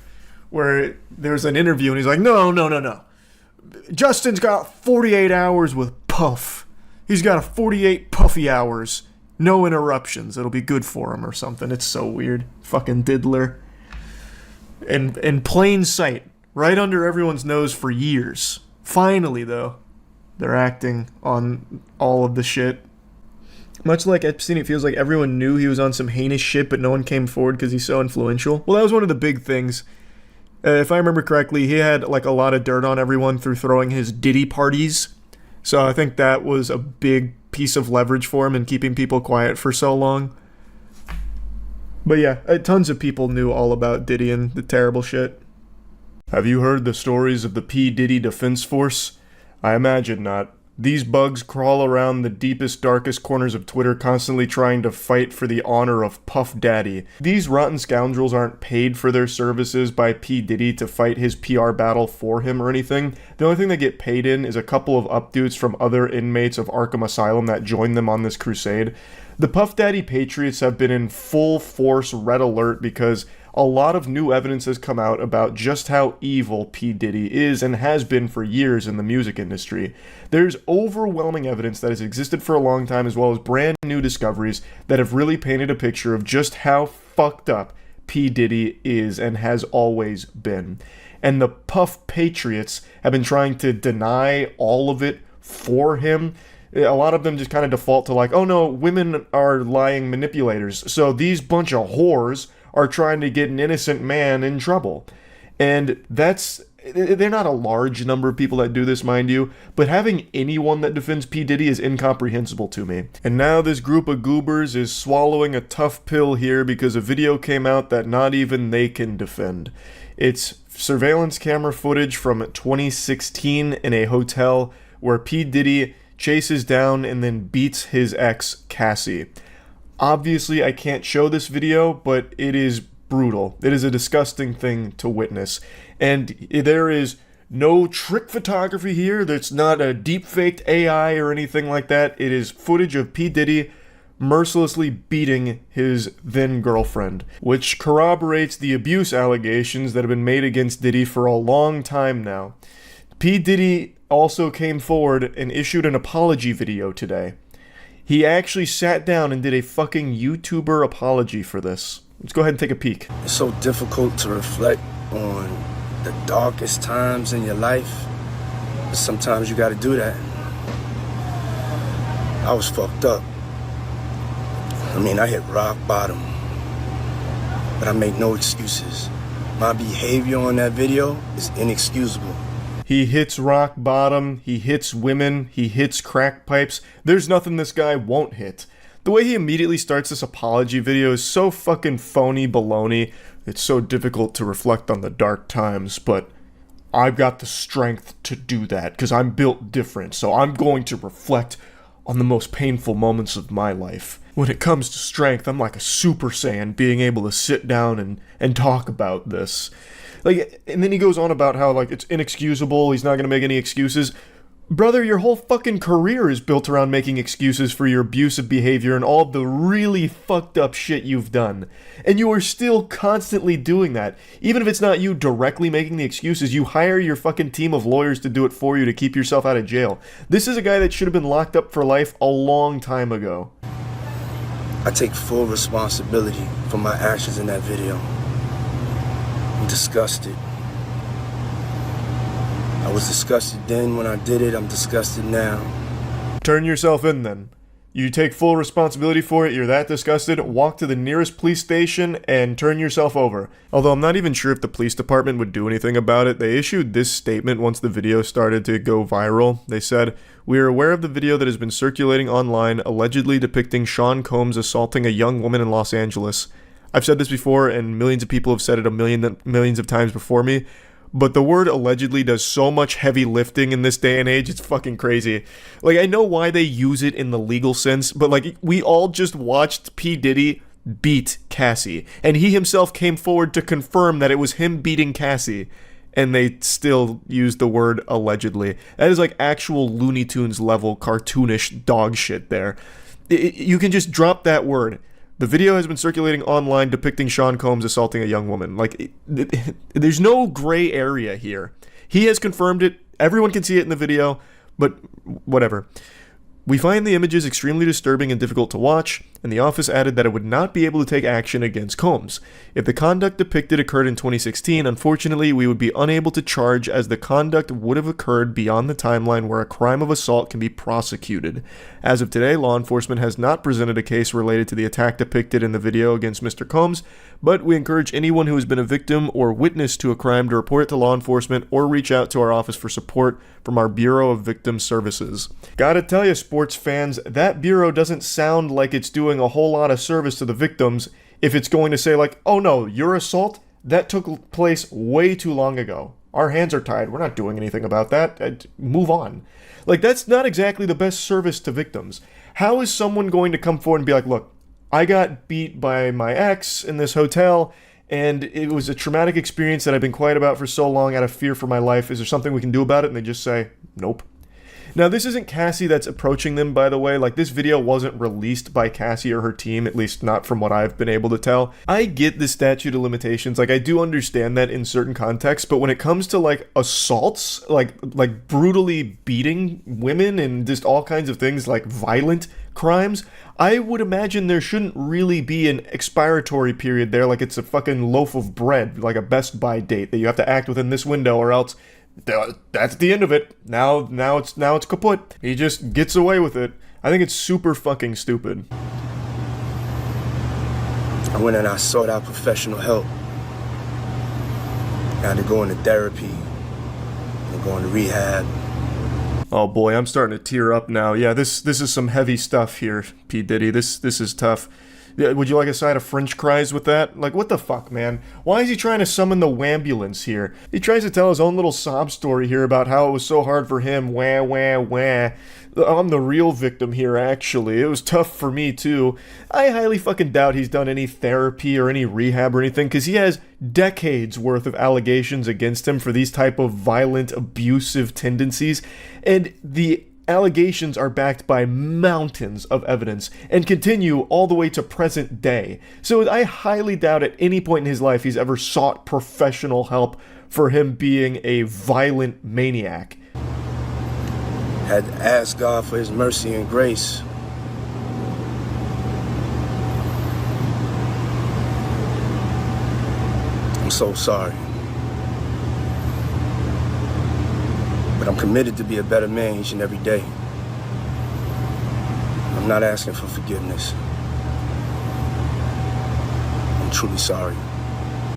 where there's an interview, and he's like, no. Justin's got 48 hours with Puff. He's got a 48 Puffy hours. No interruptions. It'll be good for him or something. It's so weird. Fucking diddler. And in plain sight, right under everyone's nose for years. Finally, though, they're acting on all of the shit. Much like Epstein, it feels like everyone knew he was on some heinous shit, but no one came forward because he's so influential. Well, that was one of the big things. If I remember correctly, he had like a lot of dirt on everyone through throwing his Diddy parties. So I think that was a big piece of leverage for him in keeping people quiet for so long. But yeah, tons of people knew all about Diddy and the terrible shit. Have you heard the stories of the P. Diddy Defense Force? I imagine not. These bugs crawl around the deepest, darkest corners of Twitter, constantly trying to fight for the honor of Puff Daddy. These rotten scoundrels aren't paid for their services by P. Diddy to fight his PR battle for him or anything. The only thing they get paid in is a couple of updudes from other inmates of Arkham Asylum that join them on this crusade. The Puff Daddy Patriots have been in full force red alert because a lot of new evidence has come out about just how evil P. Diddy is and has been for years in the music industry. There's overwhelming evidence that has existed for a long time, as well as brand new discoveries that have really painted a picture of just how fucked up P. Diddy is and has always been. And the Puff Patriots have been trying to deny all of it for him. A lot of them just kind of default to like, oh no, women are lying manipulators, so these bunch of whores are trying to get an innocent man in trouble. And they're not a large number of people that do this, mind you, but having anyone that defends P. Diddy is incomprehensible to me. And now this group of goobers is swallowing a tough pill here because a video came out that not even they can defend. It's surveillance camera footage from 2016 in a hotel where P. Diddy chases down and then beats his ex, Cassie. Obviously, I can't show this video, but it is brutal. It is a disgusting thing to witness. And there is no trick photography here. There's not a deep-faked AI or anything like that. It is footage of P. Diddy mercilessly beating his then-girlfriend, which corroborates the abuse allegations that have been made against Diddy for a long time now. P. Diddy also came forward and issued an apology video today. He actually sat down and did a fucking YouTuber apology for this. Let's go ahead and take a peek. It's so difficult to reflect on the darkest times in your life, but sometimes you gotta do that. I was fucked up. I mean, I hit rock bottom, but I make no excuses. My behavior on that video is inexcusable. He hits rock bottom, he hits women, he hits crack pipes. There's nothing this guy won't hit. The way he immediately starts this apology video is so fucking phony baloney. It's so difficult to reflect on the dark times, but I've got the strength to do that because I'm built different, so I'm going to reflect on the most painful moments of my life. When it comes to strength, I'm like a Super Saiyan being able to sit down and talk about this. Like, and then he goes on about how, like, it's inexcusable, he's not gonna make any excuses. Brother, your whole fucking career is built around making excuses for your abusive behavior and all the really fucked up shit you've done. And you are still constantly doing that. Even if it's not you directly making the excuses, you hire your fucking team of lawyers to do it for you to keep yourself out of jail. This is a guy that should have been locked up for life a long time ago. I take full responsibility for my actions in that video. I'm disgusted. I was disgusted then when I did it, I'm disgusted now. Turn yourself in then. You take full responsibility for it, you're that disgusted, walk to the nearest police station and turn yourself over. Although I'm not even sure if the police department would do anything about it. They issued this statement once the video started to go viral. They said, "We are aware of the video that has been circulating online allegedly depicting Sean Combs assaulting a young woman in Los Angeles. I've said this before and millions of people have said it millions of times before me. But the word allegedly does so much heavy lifting in this day and age, it's fucking crazy. Like, I know why they use it in the legal sense, but like, we all just watched P. Diddy beat Cassie. And he himself came forward to confirm that it was him beating Cassie. And they still use the word allegedly. That is like actual Looney Tunes level cartoonish dog shit there. You can just drop that word. The video has been circulating online depicting Sean Combs assaulting a young woman. Like, there's no gray area here. He has confirmed it. Everyone can see it in the video, but whatever. We find the images extremely disturbing and difficult to watch, and the office added that it would not be able to take action against Combs. If the conduct depicted occurred in 2016, unfortunately, we would be unable to charge as the conduct would have occurred beyond the timeline where a crime of assault can be prosecuted. As of today, law enforcement has not presented a case related to the attack depicted in the video against Mr. Combs, but we encourage anyone who has been a victim or witness to a crime to report it to law enforcement or reach out to our office for support from our Bureau of Victim Services. Gotta tell you, sports fans, that bureau doesn't sound like it's doing a whole lot of service to the victims if it's going to say like, oh no, your assault, that took place way too long ago. Our hands are tied. We're not doing anything about that. Move on. Like, that's not exactly the best service to victims. How is someone going to come forward and be like, look, I got beat by my ex in this hotel, and it was a traumatic experience that I've been quiet about for so long out of fear for my life. Is there something we can do about it? And they just say, nope. Now, this isn't Cassie that's approaching them, by the way. Like, this video wasn't released by Cassie or her team, at least not from what I've been able to tell. I get the statute of limitations. Like, I do understand that in certain contexts, but when it comes to, like, assaults, like brutally beating women and just all kinds of things, like violent crimes, I would imagine there shouldn't really be an expiratory period there, like it's a fucking loaf of bread, like a Best Buy date that you have to act within this window or else that's the end of it. Now it's kaput. He just gets away with it. I think it's super fucking stupid. I went and I sought out professional help. I had to go into therapy and go into rehab. Oh boy, I'm starting to tear up now. Yeah, this is some heavy stuff here, P. Diddy. This is tough. Would you like a side of French fries with that? Like, what the fuck, man? Why is he trying to summon the wambulance here? He tries to tell his own little sob story here about how it was so hard for him. Wah, wah, wah. I'm the real victim here, actually. It was tough for me, too. I highly fucking doubt he's done any therapy or any rehab or anything, because he has decades worth of allegations against him for these type of violent, abusive tendencies. And the allegations are backed by mountains of evidence and continue all the way to present day. So I highly doubt at any point in his life he's ever sought professional help for him being a violent maniac. Had to ask God for his mercy and grace. I'm so sorry. But I'm committed to be a better man each and every day. I'm not asking for forgiveness. I'm truly sorry.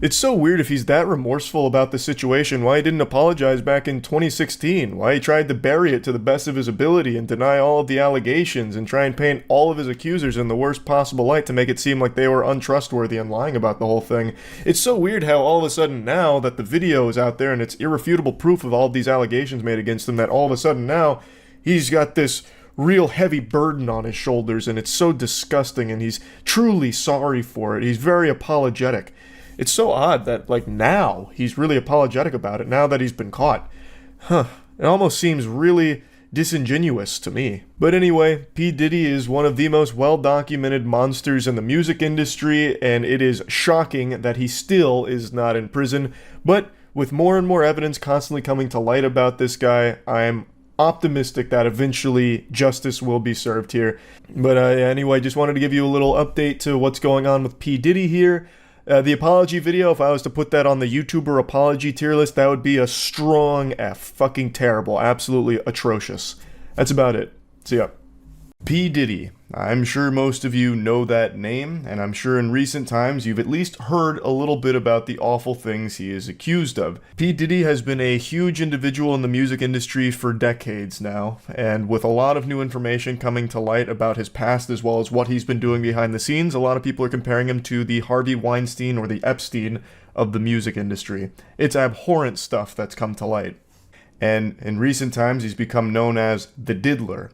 It's so weird if he's that remorseful about the situation, why he didn't apologize back in 2016, why he tried to bury it to the best of his ability and deny all of the allegations and try and paint all of his accusers in the worst possible light to make it seem like they were untrustworthy and lying about the whole thing. It's so weird how all of a sudden now that the video is out there and it's irrefutable proof of all of these allegations made against him, that all of a sudden now he's got this real heavy burden on his shoulders and it's so disgusting and he's truly sorry for it. He's very apologetic. It's so odd that, like, now he's really apologetic about it, now that he's been caught. Huh. It almost seems really disingenuous to me. But anyway, P. Diddy is one of the most well-documented monsters in the music industry, and it is shocking that he still is not in prison. But with more and more evidence constantly coming to light about this guy, I'm optimistic that eventually justice will be served here. But anyway, just wanted to give you a little update to what's going on with P. Diddy here. The apology video, if I was to put that on the YouTuber apology tier list, that would be a strong F. Fucking terrible. Absolutely atrocious. That's about it. See ya. P. Diddy. I'm sure most of you know that name, and I'm sure in recent times you've at least heard a little bit about the awful things he is accused of. P. Diddy has been a huge individual in the music industry for decades now, and with a lot of new information coming to light about his past as well as what he's been doing behind the scenes, a lot of people are comparing him to the Harvey Weinstein or the Epstein of the music industry. It's abhorrent stuff that's come to light. And in recent times he's become known as the Diddler.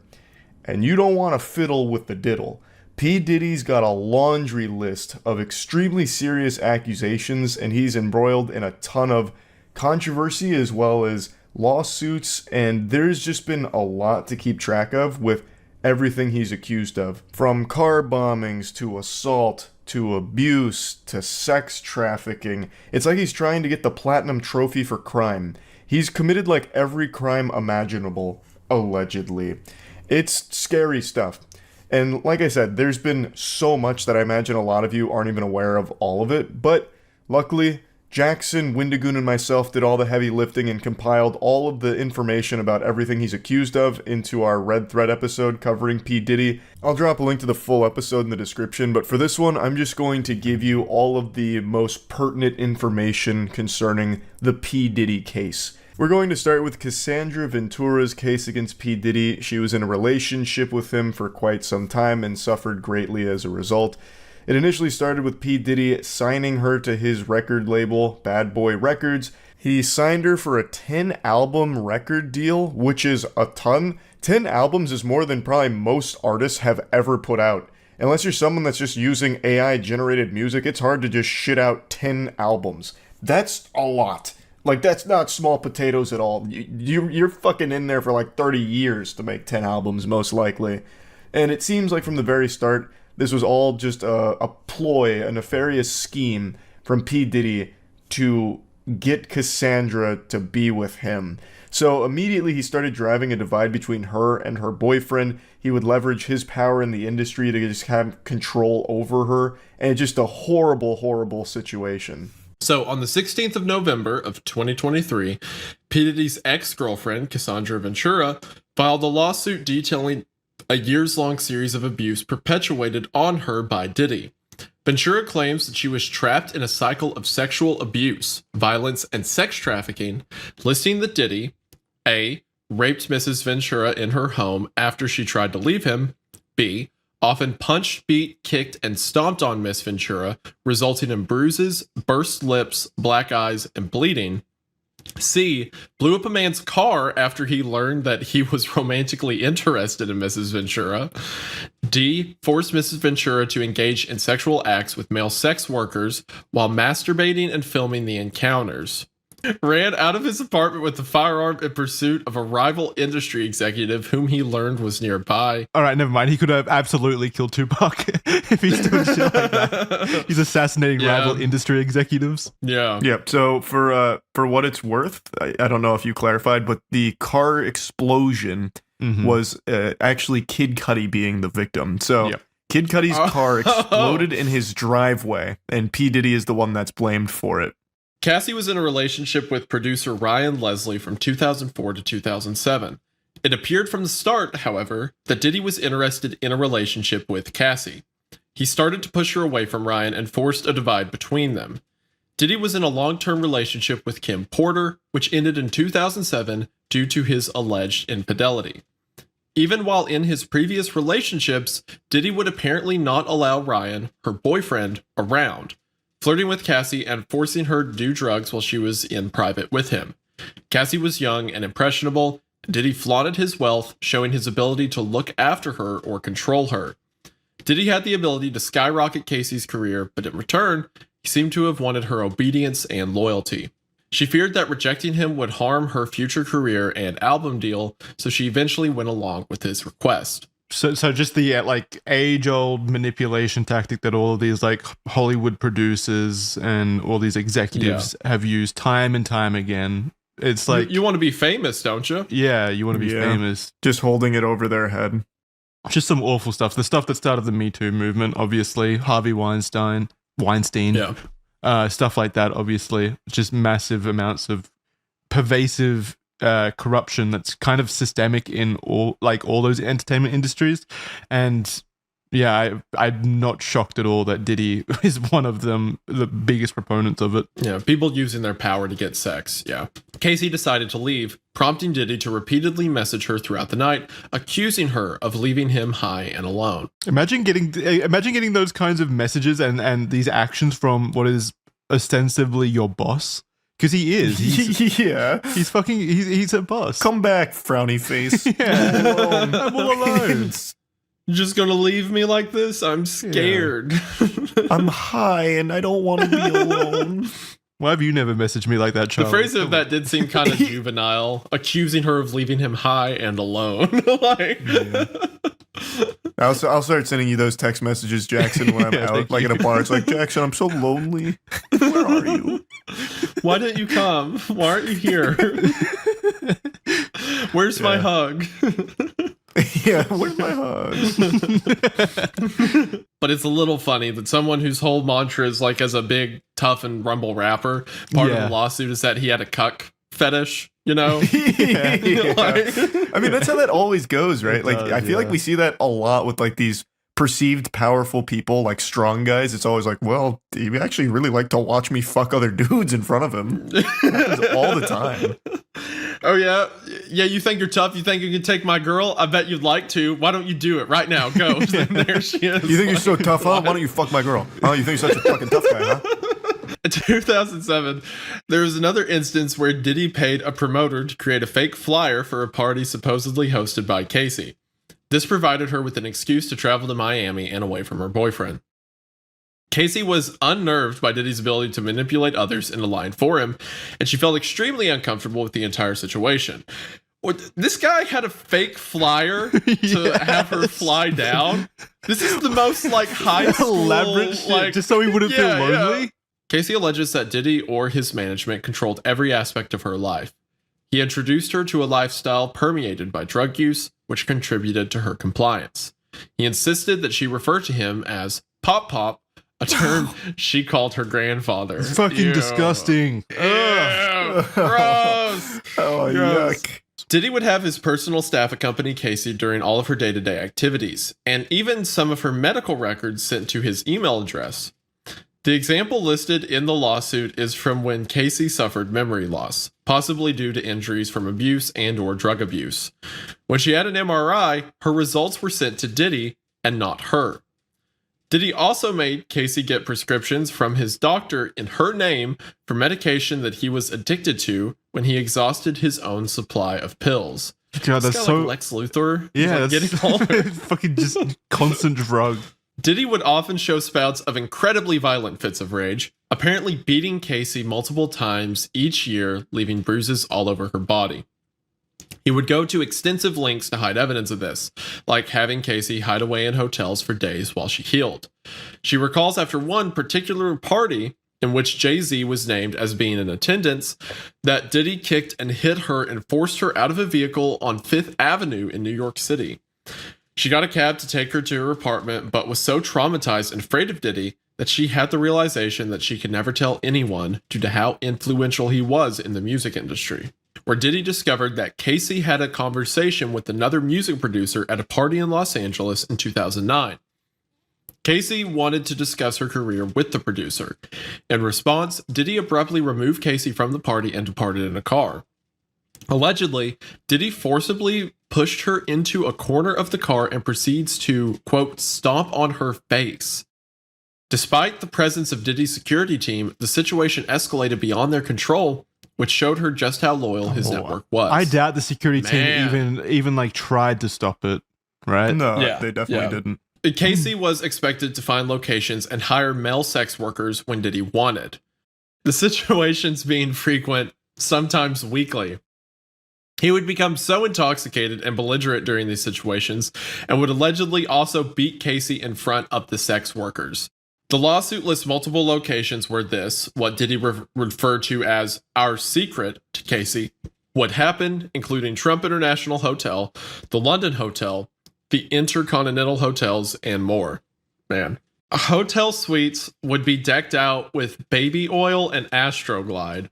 And you don't want to fiddle with the diddle. P. Diddy's got a laundry list of extremely serious accusations, and he's embroiled in a ton of controversy as well as lawsuits, and there's just been a lot to keep track of with everything he's accused of. From car bombings to assault to abuse to sex trafficking. It's like he's trying to get the platinum trophy for crime. He's committed like every crime imaginable, allegedly. It's scary stuff. And like I said, there's been so much that I imagine a lot of you aren't even aware of all of it. But luckily, Jackson, Windigoon, and myself did all the heavy lifting and compiled all of the information about everything he's accused of into our Red Thread episode covering P. Diddy. I'll drop a link to the full episode in the description, but for this one, I'm just going to give you all of the most pertinent information concerning the P. Diddy case. We're going to start with Cassandra Ventura's case against P. Diddy. She was in a relationship with him for quite some time and suffered greatly as a result. It initially started with P. Diddy signing her to his record label, Bad Boy Records. He signed her for a 10-album record deal, which is a ton. 10 albums is more than probably most artists have ever put out. Unless you're someone that's just using AI-generated music, it's hard to just shit out 10 albums. That's a lot. Like, that's not small potatoes at all. You're fucking in there for like 30 years to make 10 albums, most likely. And it seems like from the very start, this was all just a ploy, a nefarious scheme from P. Diddy to get Cassandra to be with him. So immediately he started driving a divide between her and her boyfriend. He would leverage his power in the industry to just have control over her. And just a horrible, horrible situation. So on the 16th of November of 2023, P. Diddy's ex-girlfriend, Cassandra Ventura, filed a lawsuit detailing a years-long series of abuse perpetuated on her by Diddy. Ventura claims that she was trapped in a cycle of sexual abuse, violence, and sex trafficking, listing that Diddy, A, raped Mrs. Ventura in her home after she tried to leave him, B, often punched, beat, kicked, and stomped on Miss Ventura, resulting in bruises, burst lips, black eyes, and bleeding. C, blew up a man's car after he learned that he was romantically interested in Mrs. Ventura. D, forced Mrs. Ventura to engage in sexual acts with male sex workers while masturbating and filming the encounters. Ran out of his apartment with a firearm in pursuit of a rival industry executive whom he learned was nearby. All right, never mind. He could have absolutely killed Tupac if he's doing shit like that. He's assassinating rival industry executives. Yeah. Yep. So for what it's worth, I don't know if you clarified, but the car explosion was actually Kid Cudi being the victim. So Kid Cudi's car exploded in his driveway, and P. Diddy is the one that's blamed for it. Cassie was in a relationship with producer Ryan Leslie from 2004 to 2007. It appeared from the start, however, that Diddy was interested in a relationship with Cassie. He started to push her away from Ryan and forced a divide between them. Diddy was in a long-term relationship with Kim Porter, which ended in 2007 due to his alleged infidelity. Even while in his previous relationships, Diddy would apparently not allow Ryan, her boyfriend, around, flirting with Cassie and forcing her to do drugs while she was in private with him. Cassie was young and impressionable. Diddy flaunted his wealth, showing his ability to look after her or control her. Diddy had the ability to skyrocket Casey's career, but in return, He seemed to have wanted her obedience and loyalty. She feared that rejecting him would harm her future career and album deal, so she eventually went along with his request. So just the like age-old manipulation tactic that all of these like Hollywood producers and all these executives have used time and time again. It's like you want to be famous, don't you? Yeah, you want to be famous. Just holding it over their head. Just some awful stuff. The stuff that started the Me Too movement, obviously. Harvey Weinstein. Stuff like that, obviously. Just massive amounts of pervasive corruption that's kind of systemic in all those entertainment industries. And yeah, I'm not shocked at all that Diddy is one of them, the biggest proponents of it. Yeah, people using their power to get sex, yeah. Casey decided to leave, prompting Diddy to repeatedly message her throughout the night, accusing her of leaving him high and alone. Imagine getting those kinds of messages and these actions from what is ostensibly your boss. Because he is. He's a boss. Come back, frowny face. I'm all alone. You're just gonna leave me like this? I'm scared. Yeah. I'm high and I don't want to be alone. Why have you never messaged me like that, Charlie? The phrase of that did seem kind of juvenile, accusing her of leaving him high and alone. I'll start sending you those text messages, Jackson, when I'm out, like in a bar. It's like, Jackson, I'm so lonely. Where are you? Why didn't you come? Why aren't you here? Where's my hug? Yeah, where's my hug? But it's a little funny that someone whose whole mantra is like, as a big, tough and rumble rapper, part of the lawsuit is that he had a cuck fetish, you know? I mean, that's how that always goes, right? I feel like we see that a lot with like these perceived powerful people, like strong guys. It's always like, well, he actually really like to watch me fuck other dudes in front of him. It happens all the time. Oh, yeah? Yeah, you think you're tough? You think you can take my girl? I bet you'd like to. Why don't you do it right now? Go. And there she is. You think you're so tough, huh? Why don't you fuck my girl? Oh, you think you're such a fucking tough guy, huh? In 2007, there was another instance where Diddy paid a promoter to create a fake flyer for a party supposedly hosted by Casey. This provided her with an excuse to travel to Miami and away from her boyfriend. Casey was unnerved by Diddy's ability to manipulate others into lying for him, and she felt extremely uncomfortable with the entire situation. This guy had a fake flyer to have her fly down. This is the most like high school, elaborate shit, just so he wouldn't feel lonely. Yeah. Casey alleges that Diddy or his management controlled every aspect of her life. He introduced her to a lifestyle permeated by drug use, which contributed to her compliance. He insisted that she refer to him as Pop Pop, a term she called her grandfather. It's fucking disgusting. Ew, gross. Oh, Gross. yuck. Diddy would have his personal staff accompany Casey during all of her day-to-day activities, and even some of her medical records sent to his email address. The example listed in the lawsuit is from when Casey suffered memory loss, possibly due to injuries from abuse and/or drug abuse. When she had an MRI, her results were sent to Diddy and not her. Diddy also made Casey get prescriptions from his doctor in her name for medication that he was addicted to when he exhausted his own supply of pills. God, that's so like Lex Luthor. Yeah, Like getting all fucking just constant drug. Diddy would often show spouts of incredibly violent fits of rage, apparently beating Casey multiple times each year, leaving bruises all over her body. He would go to extensive lengths to hide evidence of this, like having Casey hide away in hotels for days while she healed. She recalls after one particular party, in which Jay-Z was named as being in attendance, that Diddy kicked and hit her and forced her out of a vehicle on 5th Avenue in New York City. She got a cab to take her to her apartment, but was so traumatized and afraid of Diddy that she had the realization that she could never tell anyone due to how influential he was in the music industry. Where Diddy discovered that Casey had a conversation with another music producer at a party in Los Angeles in 2009. Casey wanted to discuss her career with the producer. In response, Diddy abruptly removed Casey from the party and departed in a car. Allegedly, Diddy forcibly pushed her into a corner of the car and proceeds to, quote, stomp on her face. Despite the presence of Diddy's security team, the situation escalated beyond their control, which showed her just how loyal his network was. I doubt the security team even like tried to stop it, right? No, they definitely didn't. Casey was expected to find locations and hire male sex workers when Diddy wanted. The situations being frequent, sometimes weekly. He would become so intoxicated and belligerent during these situations and would allegedly also beat Casey in front of the sex workers. The lawsuit lists multiple locations where this, what Diddy referred to as our secret to Casey, would happen, including Trump International Hotel, the London Hotel, the Intercontinental Hotels, and more. Man. Hotel suites would be decked out with baby oil and Astroglide,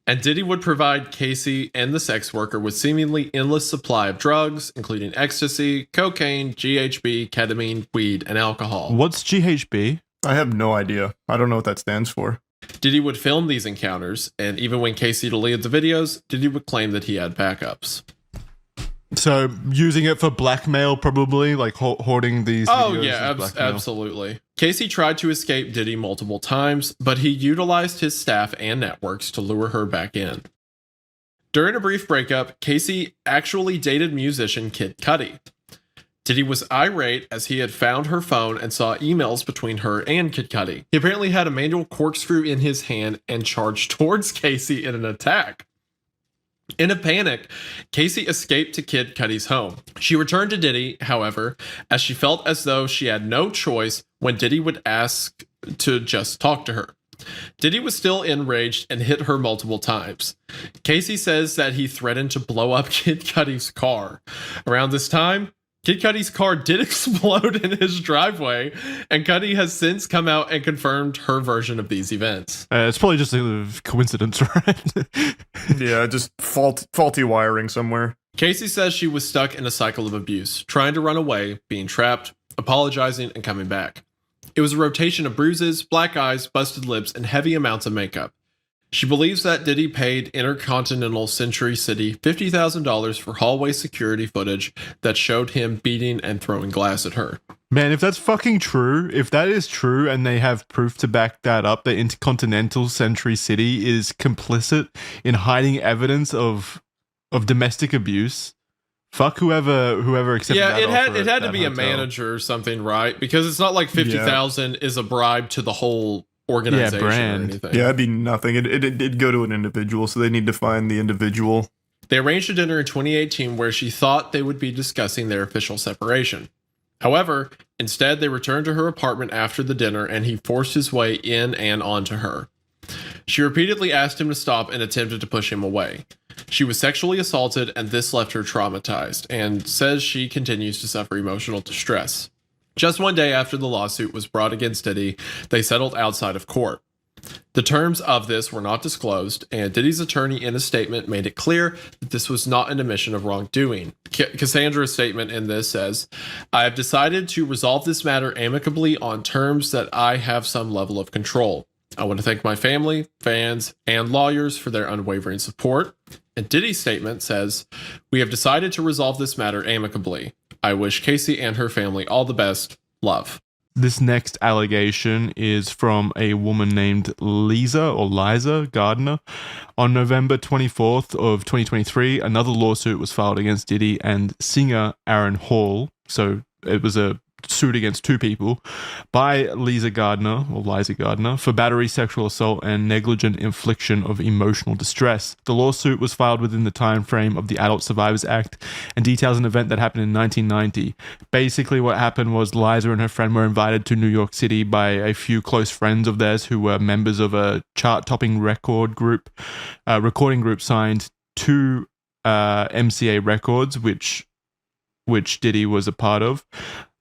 and Diddy would provide Casey and the sex worker with seemingly endless supply of drugs, including ecstasy, cocaine, GHB, ketamine, weed, and alcohol. What's GHB? I have no idea. I don't know what that stands for. Diddy would film these encounters, and even when Casey deleted the videos, Diddy would claim that he had backups. So using it for blackmail, probably, like hoarding these Oh, videos yeah, as blackmail. absolutely. Casey tried to escape Diddy multiple times, but he utilized his staff and networks to lure her back in. During a brief breakup, Casey actually dated musician Kid Cudi. Diddy was irate as he had found her phone and saw emails between her and Kid Cudi. He apparently had a manual corkscrew in his hand and charged towards Casey in an attack. In a panic, Casey escaped to Kid Cudi's home. She returned to Diddy, however, as she felt as though she had no choice when Diddy would ask to just talk to her. Diddy was still enraged and hit her multiple times. Casey says that he threatened to blow up Kid Cudi's car. Around this time, Kid Cudi's car did explode in his driveway, and Cudi has since come out and confirmed her version of these events. It's probably just a coincidence, right? Yeah, just faulty wiring somewhere. Casey says she was stuck in a cycle of abuse, trying to run away, being trapped, apologizing, and coming back. It was a rotation of bruises, black eyes, busted lips, and heavy amounts of makeup. She believes that Diddy paid Intercontinental Century City $50,000 for hallway security footage that showed him beating and throwing glass at her. Man, if that's fucking true, if that is true and they have proof to back that up, that Intercontinental Century City is complicit in hiding evidence of domestic abuse, fuck whoever accepted that offer it had at to be that a hotel. manager or something, right? Because it's not like 50,000 is a bribe to the whole organization brand. or anything. Yeah, it'd be nothing. It'd go to an individual, so they need to find the individual. They arranged a dinner in 2018 where she thought they would be discussing their official separation. However, instead they returned to her apartment after the dinner and he forced his way in and onto her. She repeatedly asked him to stop and attempted to push him away. She was sexually assaulted and this left her traumatized and says she continues to suffer emotional distress. Just one day after the lawsuit was brought against Diddy, they settled outside of court. The terms of this were not disclosed, and Diddy's attorney in a statement made it clear that this was not an admission of wrongdoing. Cassandra's statement in this says, "I have decided to resolve this matter amicably on terms that I have some level of control. I want to thank my family, fans, and lawyers for their unwavering support." And Diddy's statement says, "We have decided to resolve this matter amicably. I wish Casey and her family all the best. Love." This next allegation is from a woman named Liza Gardner. On November 24th of 2023, another lawsuit was filed against Diddy and singer Aaron Hall. So it was a suit against two people by Liza Gardner for battery, sexual assault, and negligent infliction of emotional distress. The lawsuit was filed within the time frame of the Adult Survivors Act and details an event that happened in 1990. Basically, what happened was Liza and her friend were invited to New York City by a few close friends of theirs who were members of a chart-topping recording group signed to MCA Records, which Diddy was a part of.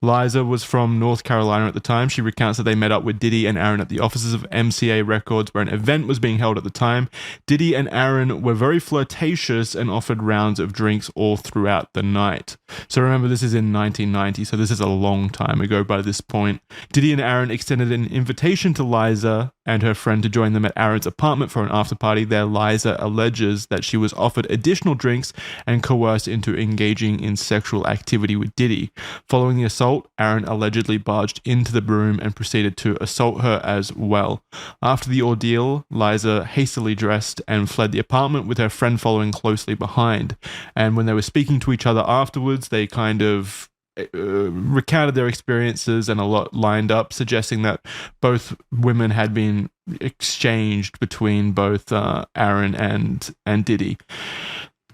Liza was from North Carolina at the time. She recounts that they met up with Diddy and Aaron at the offices of MCA Records where an event was being held at the time. Diddy and Aaron were very flirtatious and offered rounds of drinks all throughout the night. So remember, this is in 1990, so this is a long time ago by this point. Diddy and Aaron extended an invitation to Liza and her friend to join them at Aaron's apartment for an after party. There, Liza alleges that she was offered additional drinks and coerced into engaging in sexual activity with Diddy. Following the assault, Aaron allegedly barged into the room and proceeded to assault her as well. After the ordeal, Liza hastily dressed and fled the apartment with her friend following closely behind. And when they were speaking to each other afterwards, they kind of recounted their experiences, and a lot lined up, suggesting that both women had been exchanged between both Aaron and Diddy.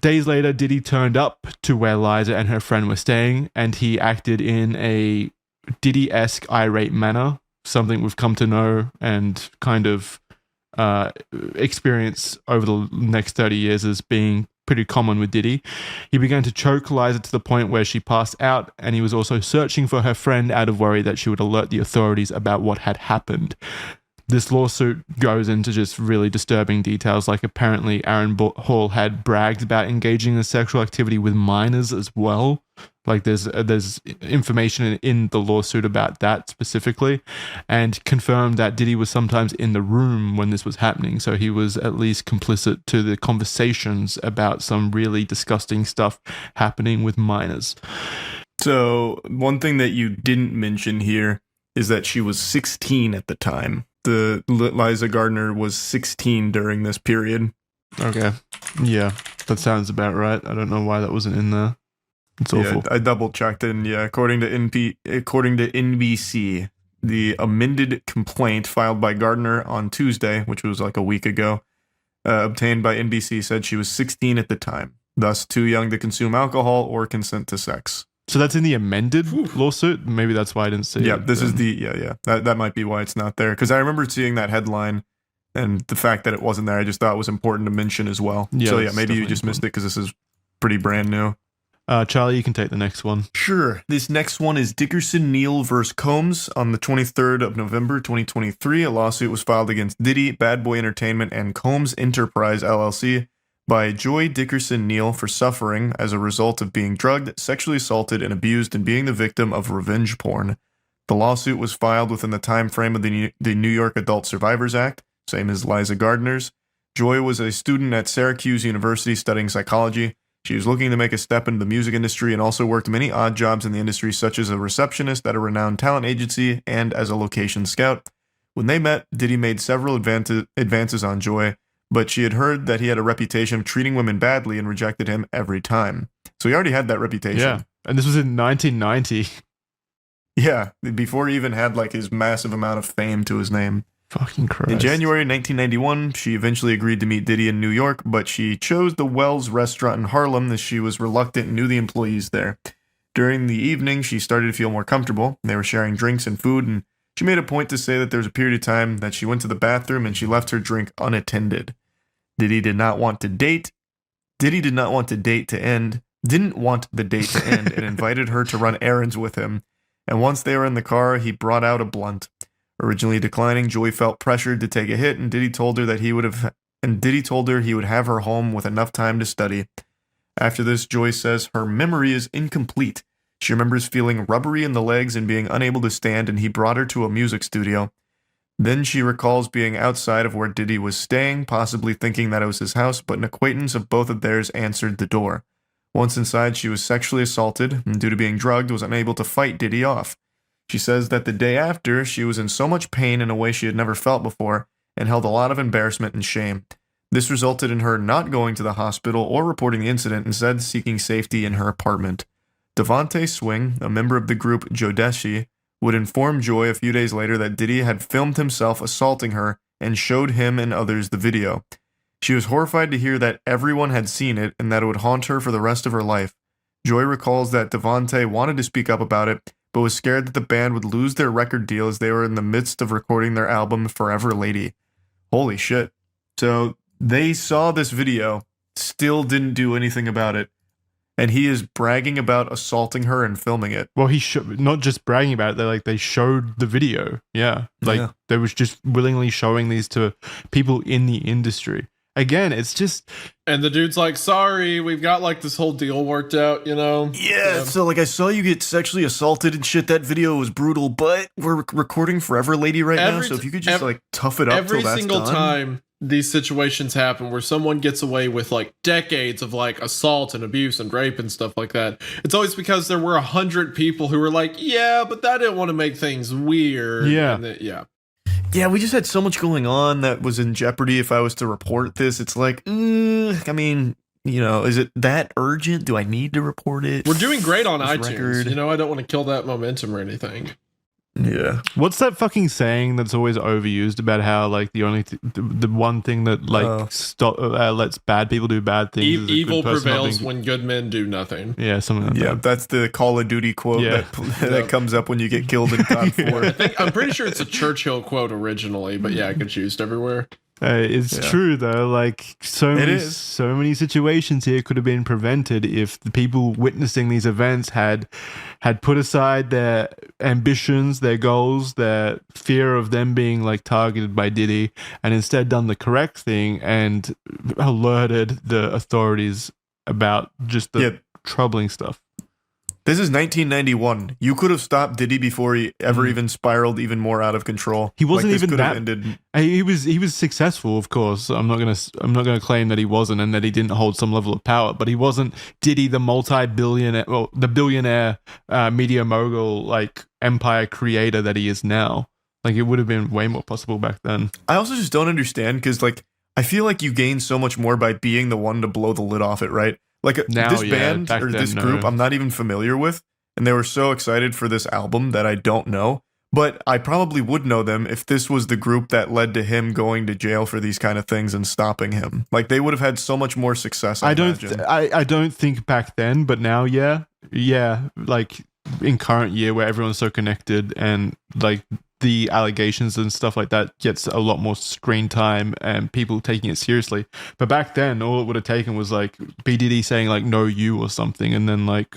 Days later, Diddy turned up to where Liza and her friend were staying, and he acted in a Diddy-esque irate manner, something we've come to know and kind of experience over the next 30 years as being pretty common with Diddy. He began to choke Liza to the point where she passed out, and he was also searching for her friend out of worry that she would alert the authorities about what had happened. This lawsuit goes into just really disturbing details, like apparently Aaron Hall had bragged about engaging in sexual activity with minors as well. Like there's information in the lawsuit about that specifically, and confirmed that Diddy was sometimes in the room when this was happening, so he was at least complicit to the conversations about some really disgusting stuff happening with minors. So one thing that you didn't mention here is that she was 16 at the time. The Liza Gardner was 16 during this period. Okay. Yeah, that sounds about right. I don't know why that wasn't in there. It's awful. Yeah, I double checked, and according to NBC, the amended complaint filed by Gardner on Tuesday, which was like a week ago, obtained by NBC, said she was 16 at the time, thus too young to consume alcohol or consent to sex. So that's in the amended lawsuit? Maybe that's why I didn't see it. Yeah, this is that might be why it's not there, because I remember seeing that headline, and the fact that it wasn't there, I just thought it was important to mention as well. Yeah, so maybe you just missed it because this is pretty brand new. Charlie, you can take the next one. Sure. This next one is Dickerson Neal versus Combs. On the 23rd of November 2023, a lawsuit was filed against Diddy, Bad Boy Entertainment, and Combs Enterprise LLC by Joy Dickerson Neal for suffering as a result of being drugged, sexually assaulted, and abused, and being the victim of revenge porn. The lawsuit was filed within the time frame of the New York Adult Survivors Act, same as Liza Gardner's. Joy was a student at Syracuse University studying psychology. She was looking to make a step into the music industry and also worked many odd jobs in the industry, such as a receptionist at a renowned talent agency and as a location scout. When they met, Diddy made several advances on Joy, but she had heard that he had a reputation of treating women badly and rejected him every time. So he already had that reputation. Yeah, and this was in 1990. Yeah, before he even had like his massive amount of fame to his name. Fucking Christ. In January 1991, she eventually agreed to meet Diddy in New York, but she chose the Wells restaurant in Harlem as she was reluctant and knew the employees there. During the evening, she started to feel more comfortable. They were sharing drinks and food, and she made a point to say that there was a period of time that she went to the bathroom and she left her drink unattended. Diddy did not want the date to end, and invited her to run errands with him. And once they were in the car, he brought out a blunt. Originally declining, Joy felt pressured to take a hit, and Diddy told her he would have her home with enough time to study. After this, Joy says her memory is incomplete. She remembers feeling rubbery in the legs and being unable to stand, and he brought her to a music studio. Then she recalls being outside of where Diddy was staying, possibly thinking that it was his house, but an acquaintance of both of theirs answered the door. Once inside, she was sexually assaulted, and due to being drugged, was unable to fight Diddy off. She says that the day after, she was in so much pain in a way she had never felt before, and held a lot of embarrassment and shame. This resulted in her not going to the hospital or reporting the incident, instead seeking safety in her apartment. Devontae Swing, a member of the group Jodeshi, would inform Joy a few days later that Diddy had filmed himself assaulting her and showed him and others the video. She was horrified to hear that everyone had seen it and that it would haunt her for the rest of her life. Joy recalls that Devontae wanted to speak up about it, but was scared that the band would lose their record deal as they were in the midst of recording their album Forever Lady. Holy shit. So they saw this video, still didn't do anything about it, and he is bragging about assaulting her and filming it. Well, not just bragging about it, they showed the video. Yeah. They was just willingly showing these to people in the industry. Again, it's just... And the dude's like, sorry, we've got this whole deal worked out, Yeah, so I saw you get sexually assaulted and shit. That video was brutal, but we're recording Forever Lady right now, so if you could just tough it up till that's done. Every single time these situations happen where someone gets away with decades of assault and abuse and rape and stuff like that, it's always because there were 100 people who were yeah, but that didn't want to make things weird. Yeah. Yeah, we just had so much going on that was in jeopardy if I was to report this. It's is it that urgent? Do I need to report it? We're doing great on This iTunes. record? I don't want to kill that momentum or anything. Yeah. What's that fucking saying that's always overused about how like the only the one thing that like lets bad people do bad things is a Evil good person not prevails being- when good men do nothing. Yeah, something like Yeah, that. that's the Call of Duty quote that comes up when you get killed in COD 4. I'm pretty sure it's a Churchill quote originally, but yeah, it gets used everywhere. It's true though. Like so many situations here could have been prevented if the people witnessing these events had put aside their ambitions, their goals, their fear of them being like targeted by Diddy, and instead done the correct thing and alerted the authorities about just the troubling stuff. This is 1991. You could have stopped Diddy before he ever even spiraled even more out of control. He wasn't this even could have that. ended. He was successful, of course. I'm not gonna claim that he wasn't and that he didn't hold some level of power, but he wasn't Diddy, the multi-billionaire, the billionaire media mogul, like empire creator that he is now. Like it would have been way more possible back then. I also just don't understand because I feel like you gain so much more by being the one to blow the lid off it, right? Like Now, this yeah, band back or then, this no. group, I'm not even familiar with, and they were so excited for this album that I don't know. But I probably would know them if this was the group that led to him going to jail for these kind of things and stopping him. Like they would have had so much more success. I don't think back then, but now, yeah. Like in current year where everyone's so connected and like the allegations and stuff like that gets a lot more screen time and people taking it seriously. But back then, all it would have taken was like BDD saying like "no you" or something, and then like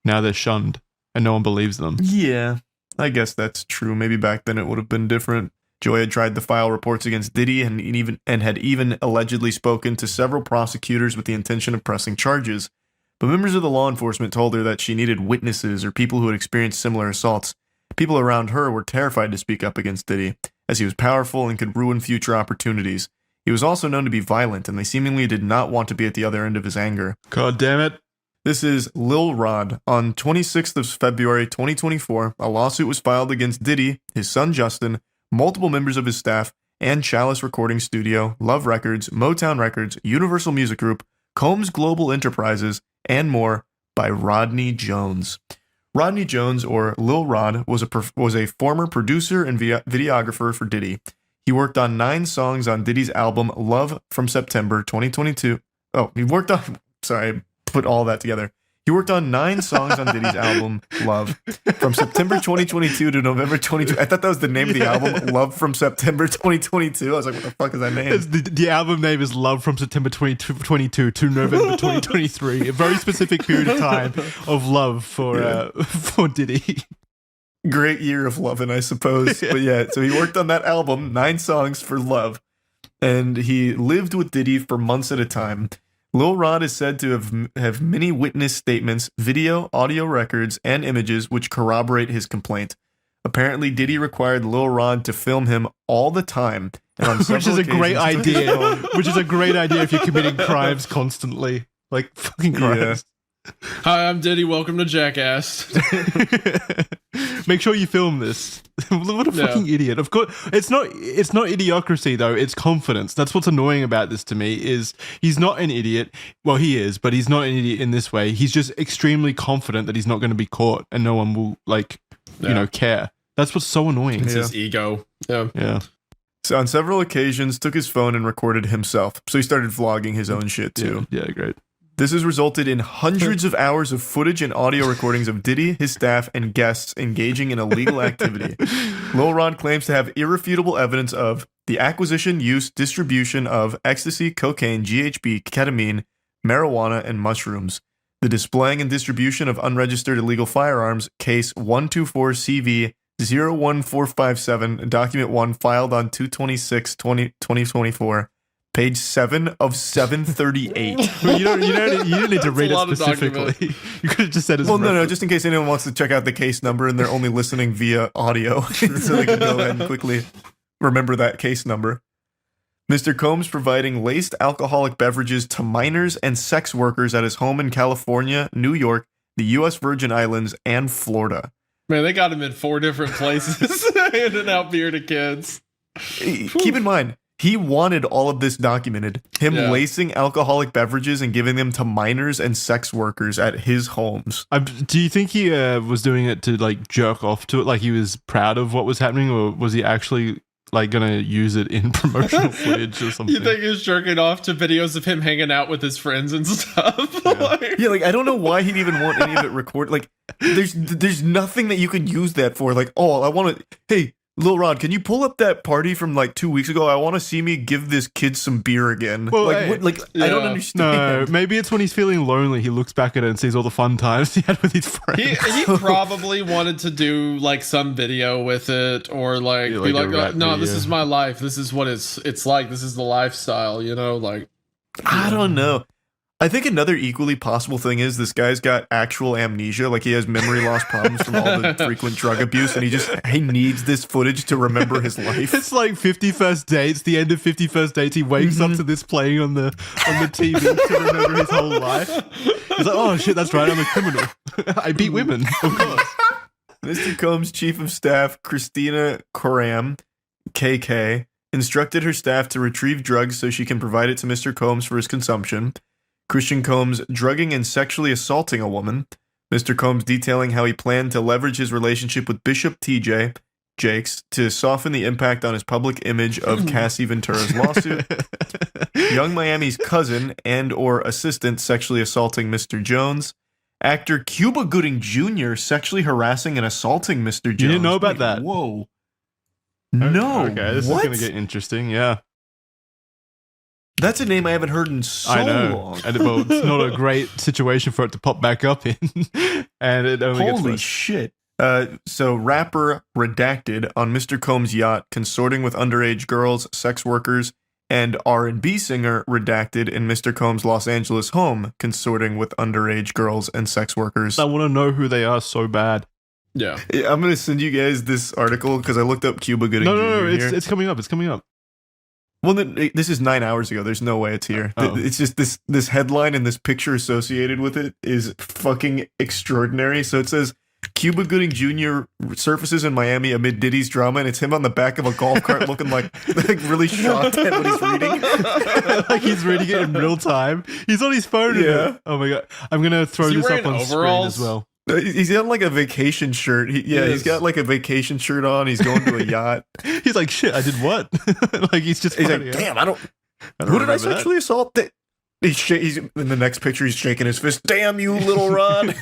now they're shunned and no one believes them. Yeah, I guess that's true. Maybe back then it would have been different. Joy had tried to file reports against Diddy and had even allegedly spoken to several prosecutors with the intention of pressing charges. But members of the law enforcement told her that she needed witnesses or people who had experienced similar assaults. People around her were terrified to speak up against Diddy, as he was powerful and could ruin future opportunities. He was also known to be violent, and they seemingly did not want to be at the other end of his anger. God damn it. This is Lil Rod. On 26th of February 2024, a lawsuit was filed against Diddy, his son Justin, multiple members of his staff, and Chalice Recording Studio, Love Records, Motown Records, Universal Music Group, Combs Global Enterprises, and more by Rodney Jones. Rodney Jones, or Lil Rod, was a former producer and videographer for Diddy. He worked on 9 songs on Diddy's album Love from September 2022. Oh, he worked on... Sorry, I put all that together. He worked on 9 songs on Diddy's album Love from September 2022 to November 2022. I thought that was the name of the album, Love from September 2022. I was like, what the fuck is that name? The album name is Love from September 2022 to November 2023. A very specific period of time of love for Diddy. Great year of loving, I suppose. But yeah, so he worked on that album, 9 songs for Love. And he lived with Diddy for months at a time. Lil Rod is said to have many witness statements, video, audio records, and images which corroborate his complaint. Apparently, Diddy required Lil Rod to film him all the time, and on Which is a several great occasions took his idea. phone- Which is a great idea if you're committing crimes constantly. Like fucking Christ. Hi, I'm Diddy. Welcome to Jackass. Make sure you film this. What a fucking idiot. Of course, it's not idiocracy though, it's confidence. That's what's annoying about this to me is he's not an idiot. Well, he is, but he's not an idiot in this way. He's just extremely confident that he's not going to be caught and no one will care. That's what's so annoying. It's his ego. Yeah. So on several occasions, took his phone and recorded himself. So he started vlogging his own shit too. Yeah, great. This has resulted in hundreds of hours of footage and audio recordings of Diddy, his staff, and guests engaging in illegal activity. Lil Rod claims to have irrefutable evidence of the acquisition, use, distribution of ecstasy, cocaine, GHB, ketamine, marijuana, and mushrooms. The displaying and distribution of unregistered illegal firearms, case 124CV 01457, document 1 filed on 2/26/2024. Page 7 of 738. You don't need to read it lot of specifically. You could have just said it's Well, no, just in case anyone wants to check out the case number and they're only listening via audio, so they can go ahead and quickly remember that case number. Mr. Combs providing laced alcoholic beverages to minors and sex workers at his home in California, New York, the U.S. Virgin Islands, and Florida. Man, they got him in 4 different places handing out beer to kids. Keep in mind, He wanted all of this documented. Him Yeah. lacing alcoholic beverages and giving them to minors and sex workers at his homes. Do you think he was doing it to like jerk off to it, like he was proud of what was happening, or was he actually like gonna use it in promotional footage or something? You think he's jerking off to videos of him hanging out with his friends and stuff? Yeah, like I don't know why he'd even want any of it recorded. Like, there's nothing that you could use that for. Like, oh, I want to. Hey, Lil Rod, can you pull up that party from like 2 weeks ago? I want to see me give this kid some beer again. Well, like, hey, what, like I don't yeah. understand. No, maybe it's when he's feeling lonely. He looks back at it and sees all the fun times he had with his friends. He probably wanted to do like some video with it, or like, Yeah, be like like, a rap no, this video. is my life. This is what it's like. This is the lifestyle, you know, like. I don't know. I think another equally possible thing is this guy's got actual amnesia, like he has memory loss problems from all the frequent drug abuse, and he needs this footage to remember his life. It's like 50 First Dates, the end of 50 First Dates. He wakes up to this playing on the TV to remember his whole life. He's like, oh shit, that's right, I'm a criminal. I beat women, of course. Mr. Combs' chief of staff, Christina Coram, KK, instructed her staff to retrieve drugs so she can provide it to Mr. Combs for his consumption. Christian Combs drugging and sexually assaulting a woman. Mr. Combs detailing how he planned to leverage his relationship with Bishop TJ Jakes to soften the impact on his public image of Cassie Ventura's lawsuit. Young Miami's cousin and or assistant sexually assaulting Mr. Jones. Actor Cuba Gooding Jr. sexually harassing and assaulting Mr. Jones. You didn't know about Wait, that? Whoa. No. Okay, this what? is going to get interesting, yeah. That's a name I haven't heard in so I know. long. And well, it's not a great situation for it to pop back up in. And it only gets Holy worse. shit. So rapper Redacted on Mr. Combs' yacht consorting with underage girls, sex workers, and R&B singer Redacted in Mr. Combs' Los Angeles home consorting with underage girls and sex workers. I want to know who they are so bad. Yeah. I'm going to send you guys this article because I looked up Cuba Gooding Jr. No, here. it's coming up. It's coming up. Well, this is 9 hours ago. There's no way it's here. Oh. It's just this headline and this picture associated with it is fucking extraordinary. So it says, Cuba Gooding Jr. surfaces in Miami amid Diddy's drama, and it's him on the back of a golf cart looking like really shocked at what he's reading. Like he's reading it in real time. He's on his phone. Yeah. Oh my god. I'm going to throw Is he this up wearing on screen overalls? as well. He's got like a vacation shirt. He's Yes. got like a vacation shirt on. He's going to a yacht. He's like, shit, I did what? Like he's just He's finding like, out. damn, I don't don't who did I remember that. sexually assault? He's in the next picture. He's shaking his fist. Damn you, little Rod.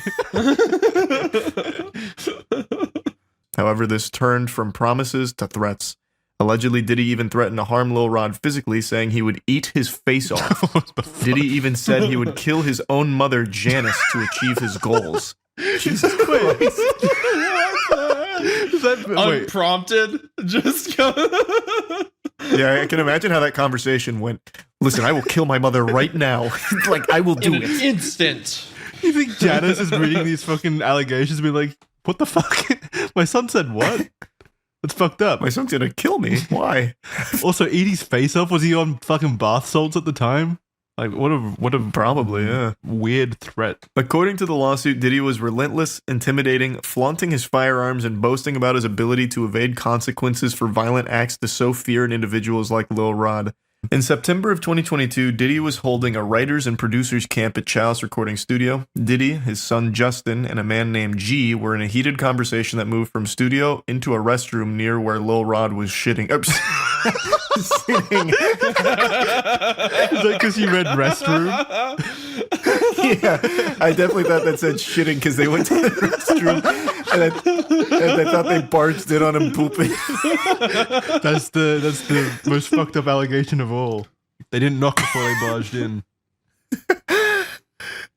However, this turned from promises to threats. Allegedly, Diddy even threatened to harm Lil Rod physically, saying he would eat his face off. Diddy even said he would kill his own mother, Janice, to achieve his goals. Jesus Christ. Is that, wait, Unprompted. Just go. Yeah, I can imagine how that conversation went. Listen, I will kill my mother right now. Like, I will do In an it. instant. you think Janice is reading these fucking allegations and be like, what the fuck? My son said what? That's fucked up. My son's gonna kill me. Why? Also, eat his face off. Was he on fucking bath salts at the time? Like, what a Probably, yeah. weird threat. According to the lawsuit, Diddy was relentless, intimidating, flaunting his firearms, and boasting about his ability to evade consequences for violent acts to sow fear in individuals like Lil Rod. In September of 2022, Diddy was holding a writers and producers camp at Chalice Recording Studio. Diddy, his son Justin, and a man named G were in a heated conversation that moved from studio into a restroom near where Lil Rod was shitting. Sitting. Is that because you read restroom? Yeah, I definitely thought that said shitting because they went to the restroom and I thought they barged in on him pooping. That's the most fucked up allegation of all. They didn't knock before they barged in.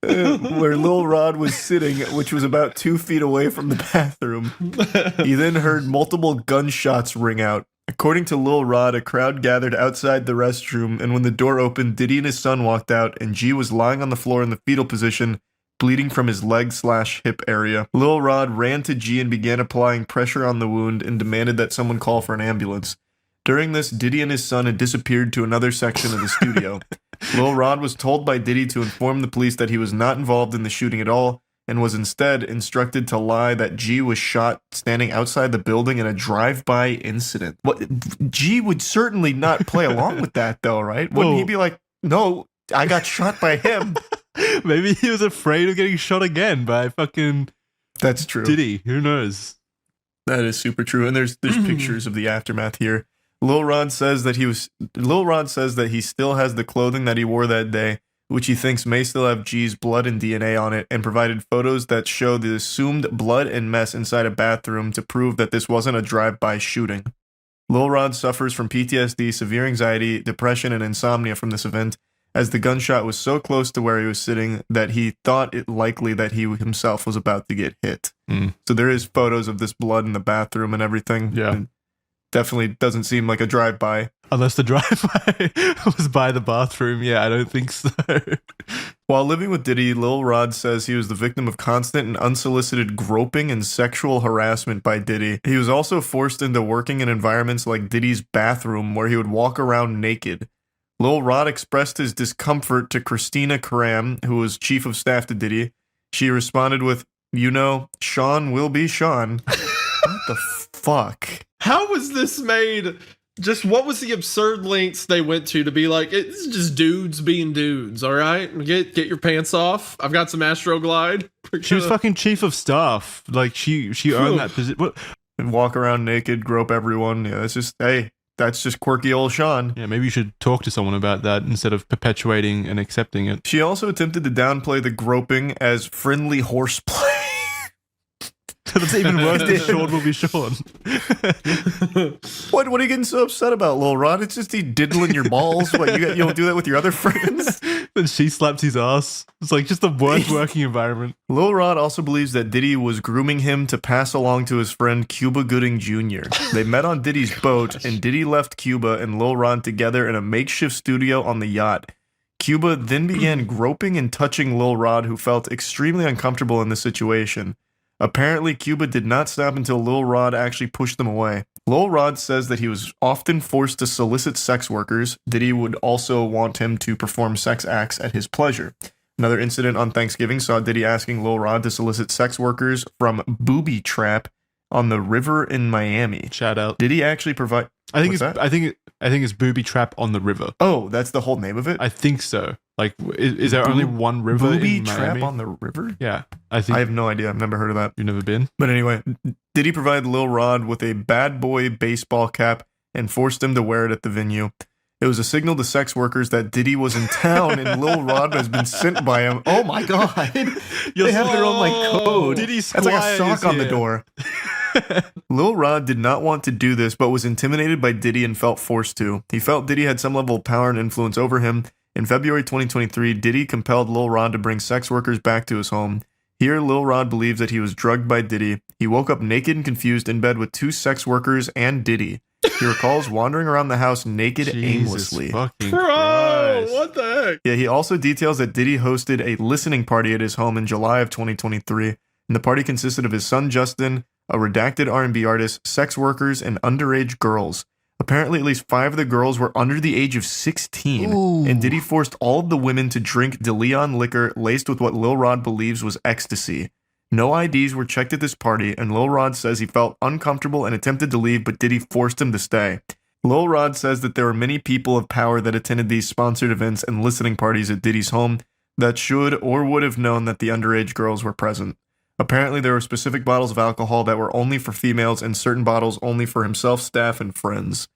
Where Lil Rod was sitting, which was about 2 feet away from the bathroom. He then heard multiple gunshots ring out. According to Lil Rod, a crowd gathered outside the restroom, and when the door opened, Diddy and his son walked out, and G was lying on the floor in the fetal position, bleeding from his leg/hip area. Lil Rod ran to G and began applying pressure on the wound and demanded that someone call for an ambulance. During this, Diddy and his son had disappeared to another section of the studio. Lil Rod was told by Diddy to inform the police that he was not involved in the shooting at all, and was instead instructed to lie that G was shot standing outside the building in a drive-by incident. What? G would certainly not play along with that, though, right? Wouldn't he be like, no, I got shot by him? Maybe he was afraid of getting shot again by fucking That's true. Diddy. Who knows? That is super true. And there's pictures of the aftermath here. Lil Rod says that he still has the clothing that he wore that day, which he thinks may still have G's blood and DNA on it, and provided photos that show the assumed blood and mess inside a bathroom to prove that this wasn't a drive-by shooting. Lil Rod suffers from PTSD, severe anxiety, depression, and insomnia from this event, as the gunshot was so close to where he was sitting that he thought it likely that he himself was about to get hit. So there is photos of this blood in the bathroom and everything. Yeah. And definitely doesn't seem like a drive-by. Unless the drive-by was by the bathroom. Yeah, I don't think so. While living with Diddy, Lil Rod says he was the victim of constant and unsolicited groping and sexual harassment by Diddy. He was also forced into working in environments like Diddy's bathroom, where he would walk around naked. Lil Rod expressed his discomfort to Christina Karam, who was chief of staff to Diddy. She responded with, "You know, Sean will be Sean." What the fuck? How was this made? Just what was the absurd lengths they went to be like, it's just dudes being dudes, all right? Get your pants off. I've got some Astroglide. She was fucking chief of staff. Like, she earned that position. And walk around naked, grope everyone. Yeah, that's just, hey, that's just quirky old Sean. Yeah, maybe you should talk to someone about that instead of perpetuating and accepting it. She also attempted to downplay the groping as friendly horseplay. That's even worse than Sean will be Sean. What are you getting so upset about, Lil Rod? It's just he diddling your balls. What, you don't do that with your other friends? Then she slaps his ass. It's like just the worst working environment. Lil Rod also believes that Diddy was grooming him to pass along to his friend Cuba Gooding Jr. They met on Diddy's boat, and Diddy left Cuba and Lil Rod together in a makeshift studio on the yacht. Cuba then began groping and touching Lil Rod, who felt extremely uncomfortable in this situation. Apparently, Cuba did not stop until Lil Rod actually pushed them away. Lil Rod says that he was often forced to solicit sex workers. Diddy would also want him to perform sex acts at his pleasure. Another incident on Thanksgiving saw Diddy asking Lil Rod to solicit sex workers from Booby Trap on the river in Miami. Shout out. Did he actually provide? I think it's Booby Trap on the river. Oh, that's the whole name of it? I think so. Like, is there only one river Booby in Trap Miami? on the river? Yeah, I think. I have no idea. I've never heard of that. You've never been? But anyway, Diddy provided Lil Rod with a bad boy baseball cap and forced him to wear it at the venue. It was a signal to sex workers that Diddy was in town and Lil Rod has been sent by him. Oh my god. They have their own code. Diddy's That's like a sock on the door. Lil Rod did not want to do this, but was intimidated by Diddy and felt forced to. He felt Diddy had some level of power and influence over him. In February 2023, Diddy compelled Lil Rod to bring sex workers back to his home. Here, Lil Rod believes that he was drugged by Diddy. He woke up naked and confused in bed with 2 sex workers and Diddy. He recalls wandering around the house naked aimlessly. Fucking Bro, Christ. what the heck? Yeah, he also details that Diddy hosted a listening party at his home in July of 2023, and the party consisted of his son Justin, a redacted R&B artist, sex workers, and underage girls. Apparently, at least 5 of the girls were under the age of 16, and Diddy forced all of the women to drink DeLeon liquor laced with what Lil Rod believes was ecstasy. No IDs were checked at this party, and Lil Rod says he felt uncomfortable and attempted to leave, but Diddy forced him to stay. Lil Rod says that there were many people of power that attended these sponsored events and listening parties at Diddy's home that should or would have known that the underage girls were present. Apparently, there were specific bottles of alcohol that were only for females and certain bottles only for himself, staff, and friends.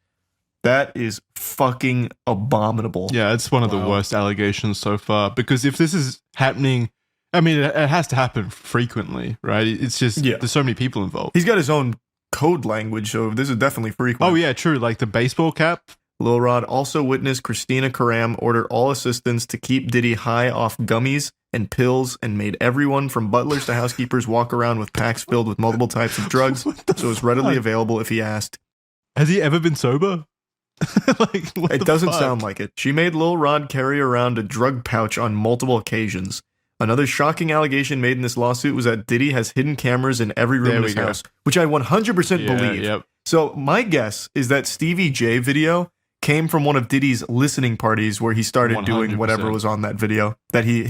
That is fucking abominable. Yeah, it's one of the worst allegations so far. Because if this is happening, I mean, it has to happen frequently, right? It's just, there's so many people involved. He's got his own code language, so this is definitely frequent. Oh, yeah, true. Like the baseball cap. Lil Rod also witnessed Christina Karam order all assistants to keep Diddy high off gummies and pills and made everyone from butlers to housekeepers walk around with packs filled with multiple types of drugs, so it was readily available if he asked. Has he ever been sober? It doesn't sound like it. She made Lil Rod carry around a drug pouch on multiple occasions. Another shocking allegation made in this lawsuit was that Diddy has hidden cameras in every room in his house, which I 100% believe. So my guess is that Stevie J video came from one of Diddy's listening parties where he started doing 100%. whatever was on that video that he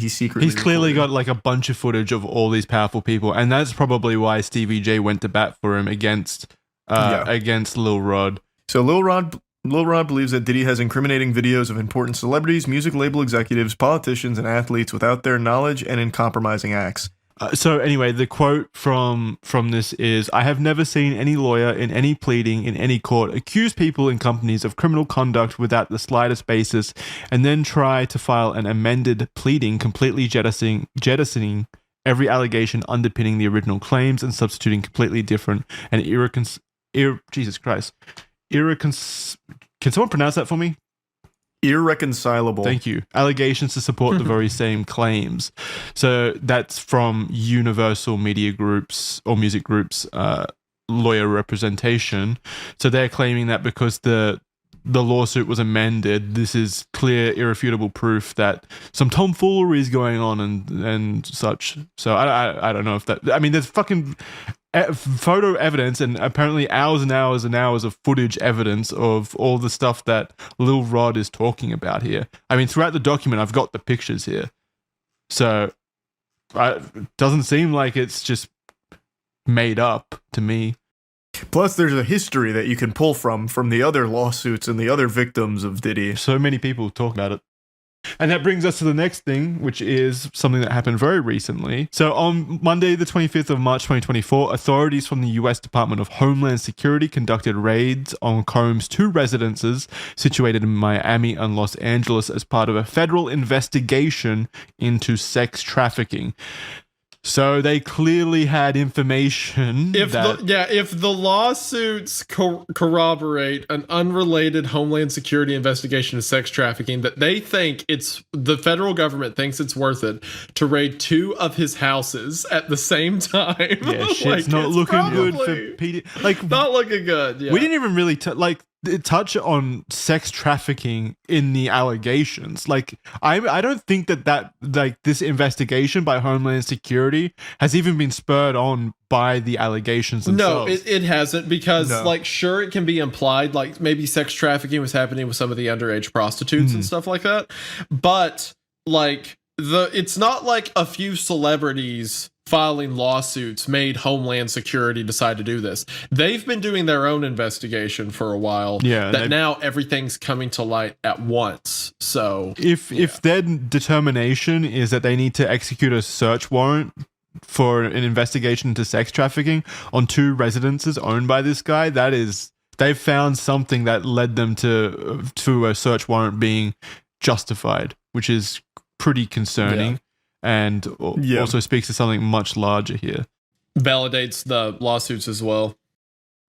secretly. He's clearly recorded. got like a bunch of footage of all these powerful people, and that's probably why Stevie J went to bat for him against Lil Rod. So Lil Rod believes that Diddy has incriminating videos of important celebrities, music label executives, politicians, and athletes without their knowledge and in compromising acts. So anyway, the quote from this is, "I have never seen any lawyer in any pleading in any court accuse people and companies of criminal conduct without the slightest basis and then try to file an amended pleading completely jettisoning every allegation underpinning the original claims and substituting completely different and can someone pronounce that for me? Irreconcilable. Thank you. Allegations to support the very same claims." So that's from Universal Media Group's or Music Group's lawyer representation. So they're claiming that because the lawsuit was amended, this is clear, irrefutable proof that some tomfoolery is going on and such. So I don't know if that. I mean, there's fucking photo evidence and apparently hours and hours and hours of footage evidence of all the stuff that Lil Rod is talking about here. I mean, throughout the document, I've got the pictures here. So it doesn't seem like it's just made up to me. Plus, there's a history that you can pull from the other lawsuits and the other victims of Diddy. So many people talk about it. And that brings us to the next thing, which is something that happened very recently. So on Monday, the 25th of March, 2024, authorities from the U.S. Department of Homeland Security conducted raids on Combs' 2 residences situated in Miami and Los Angeles as part of a federal investigation into sex trafficking. So they clearly had information. If the lawsuits corroborate an unrelated Homeland Security investigation of sex trafficking, that they think the federal government thinks it's worth it to raid 2 of his houses at the same time. Yeah, shit's not looking good for PD. Like, not looking good. Yeah. We didn't even really touch on sex trafficking in the allegations. Like, I don't think that this investigation by Homeland Security has even been spurred on by the allegations themselves. No, it hasn't, because sure, it can be implied, like maybe sex trafficking was happening with some of the underage prostitutes and stuff like that, but like it's not like a few celebrities filing lawsuits made Homeland Security decide to do this. They've been doing their own investigation for a while. Yeah, that now everything's coming to light at once. So if their determination is that they need to execute a search warrant for an investigation into sex trafficking on 2 residences owned by this guy, that is, they've found something that led them to a search warrant being justified, which is pretty concerning. Yeah. And also speaks to something much larger here. Validates the lawsuits as well.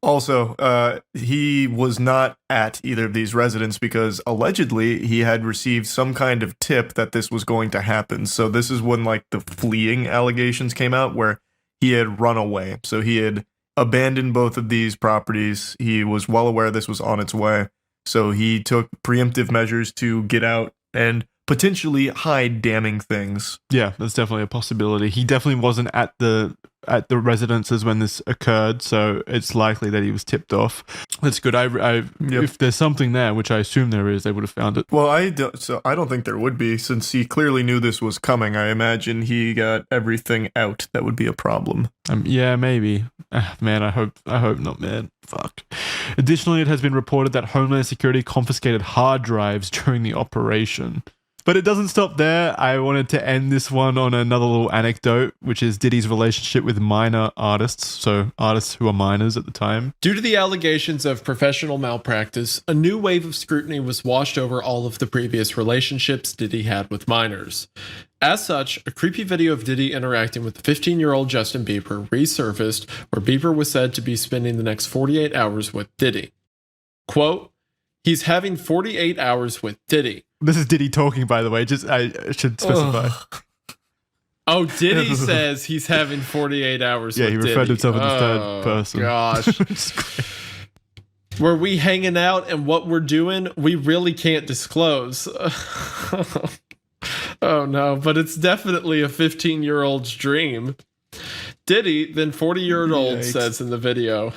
Also, he was not at either of these residences because allegedly he had received some kind of tip that this was going to happen. So this is when like the fleeing allegations came out where he had run away. So he had abandoned both of these properties. He was well aware this was on its way. So he took preemptive measures to get out and potentially hide damning things. Yeah, that's definitely a possibility. He definitely wasn't at the residences when this occurred, so it's likely that he was tipped off. That's good. If there's something there, which I assume there is, they would have found it. Well, I don't think there would be, since he clearly knew this was coming. I imagine he got everything out that would be a problem. Yeah, maybe. Man, I hope not, man. Fuck. Additionally, it has been reported that Homeland Security confiscated hard drives during the operation. But it doesn't stop there. I wanted to end this one on another little anecdote, which is Diddy's relationship with minor artists, so artists who are minors at the time. Due to the allegations of professional malpractice, a new wave of scrutiny was washed over all of the previous relationships Diddy had with minors. As such, a creepy video of Diddy interacting with 15-year-old Justin Bieber resurfaced, where Bieber was said to be spending the next 48 hours with Diddy. Quote, "He's having 48 hours with Diddy." This is Diddy talking, by the way. I should specify. Oh, Diddy says he's having 48 hours with Diddy. Yeah, he referred to himself in the third person. Gosh. Were we hanging out and what we're doing, we really can't disclose. Oh no, but it's definitely a 15-year-old's dream. Diddy, then 40-year-old, says in the video.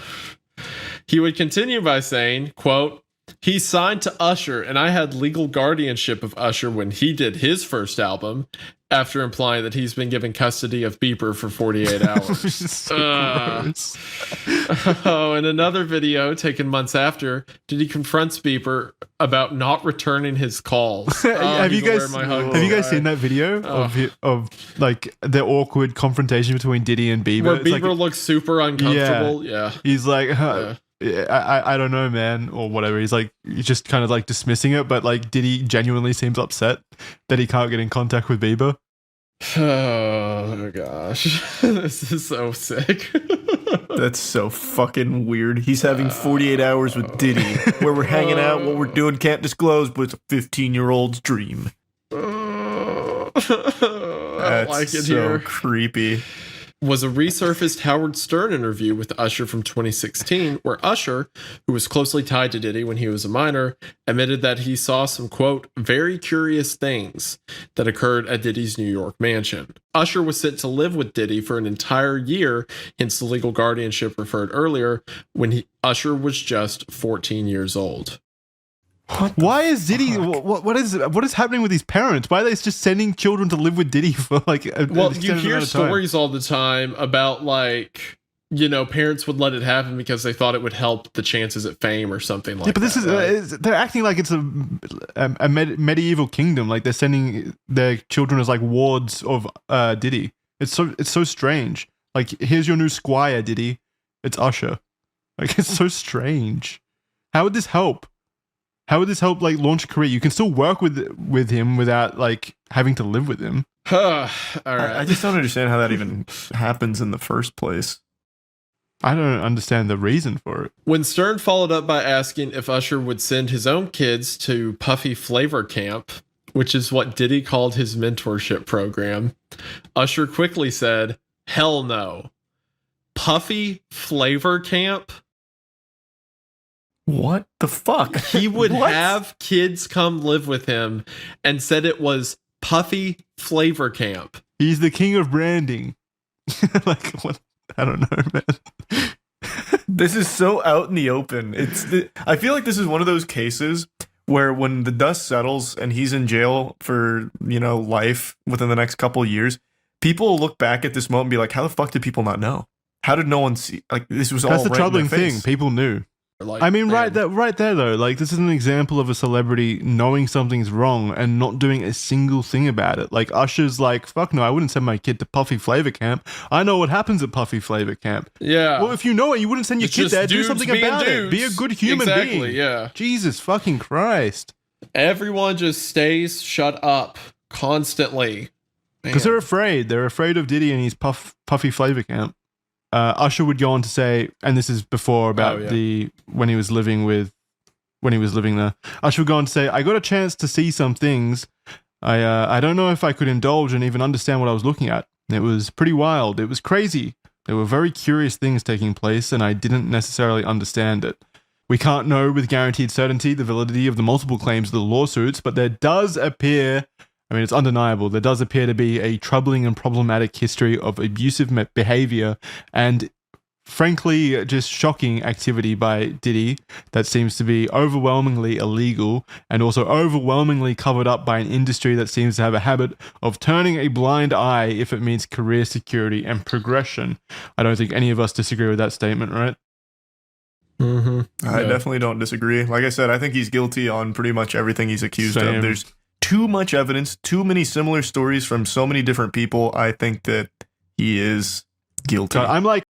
He would continue by saying, quote, He's signed to Usher, and I had legal guardianship of Usher when he did his first album, after implying that he's been given custody of Bieber for 48 hours. Gross. Oh, in another video taken months after, Diddy confronts Bieber about not returning his calls. Have you guys seen that video of like the awkward confrontation between Diddy and Bieber? Where It's Bieber like, looks super uncomfortable. Yeah. He's like, I don't know, man, or whatever. He's just kind of like dismissing it, but like Diddy genuinely seems upset that he can't get in contact with Bieber. Oh gosh, this is so sick. That's so fucking weird. He's having 48 hours with Diddy, where we're hanging out, what we're doing can't disclose, but it's a 15-year-old's dream. I That's like it so here. creepy. Was a resurfaced Howard Stern interview with Usher from 2016, where Usher, who was closely tied to Diddy when he was a minor, admitted that he saw some, quote, very curious things that occurred at Diddy's New York mansion. Usher was sent to live with Diddy for an entire year, hence the legal guardianship referred earlier, when Usher was just 14 years old. Why is Diddy? What is happening with his parents? Why are they just sending children to live with Diddy for like? Well, you hear stories all the time about like, you know, parents would let it happen because they thought it would help the chances at fame or something like that. Yeah, but this is they're acting like it's a medieval kingdom. Like they're sending their children as like wards of Diddy. It's so strange. Like, here's your new squire, Diddy. It's Usher. Like, it's so strange. How would this help? How would this help, like, launch a career? You can still work with him without, like, having to live with him. All right. I just don't understand how that even happens in the first place. I don't understand the reason for it. When Stern followed up by asking if Usher would send his own kids to Puffy Flavor Camp, which is what Diddy called his mentorship program, Usher quickly said, hell no. Puffy Flavor Camp? What the fuck? He would have kids come live with him and said it was Puffy Flavor Camp. He's the king of branding. Like, what? I don't know, man. This is so out in the open. I feel like this is one of those cases where when the dust settles and he's in jail for, you know, life within the next couple of years, people will look back at this moment and be like, how the fuck did people not know? How did no one see? Like, this was all That's the right in troubling their face. thing. People knew. Like, I mean, right there, though. Like, this is an example of a celebrity knowing something's wrong and not doing a single thing about it. Like, Usher's like, fuck no, I wouldn't send my kid to Puffy Flavor Camp. I know what happens at Puffy Flavor Camp. Yeah. Well, if you know it, you wouldn't send your It's kid just there. Do dudes something being about it. dudes. Be a good human Exactly, being. yeah. Jesus fucking Christ. Everyone just stays shut up constantly. Because they're afraid. They're afraid of Diddy and his Puffy Flavor Camp. Usher would go on to say, and this is before about when he was living there. Usher would go on to say, I got a chance to see some things. I don't know if I could indulge and even understand what I was looking at. It was pretty wild. It was crazy. There were very curious things taking place, and I didn't necessarily understand it. We can't know with guaranteed certainty the validity of the multiple claims of the lawsuits, but there does appear, I mean, it's undeniable, there does appear to be a troubling and problematic history of abusive behavior and, frankly, just shocking activity by Diddy that seems to be overwhelmingly illegal and also overwhelmingly covered up by an industry that seems to have a habit of turning a blind eye if it means career security and progression. I don't think any of us disagree with that statement, right? Mm-hmm. I definitely don't disagree. Like I said, I think he's guilty on pretty much everything he's accused of. There's too much evidence, too many similar stories from so many different people. I think that he is guilty. God, I'm like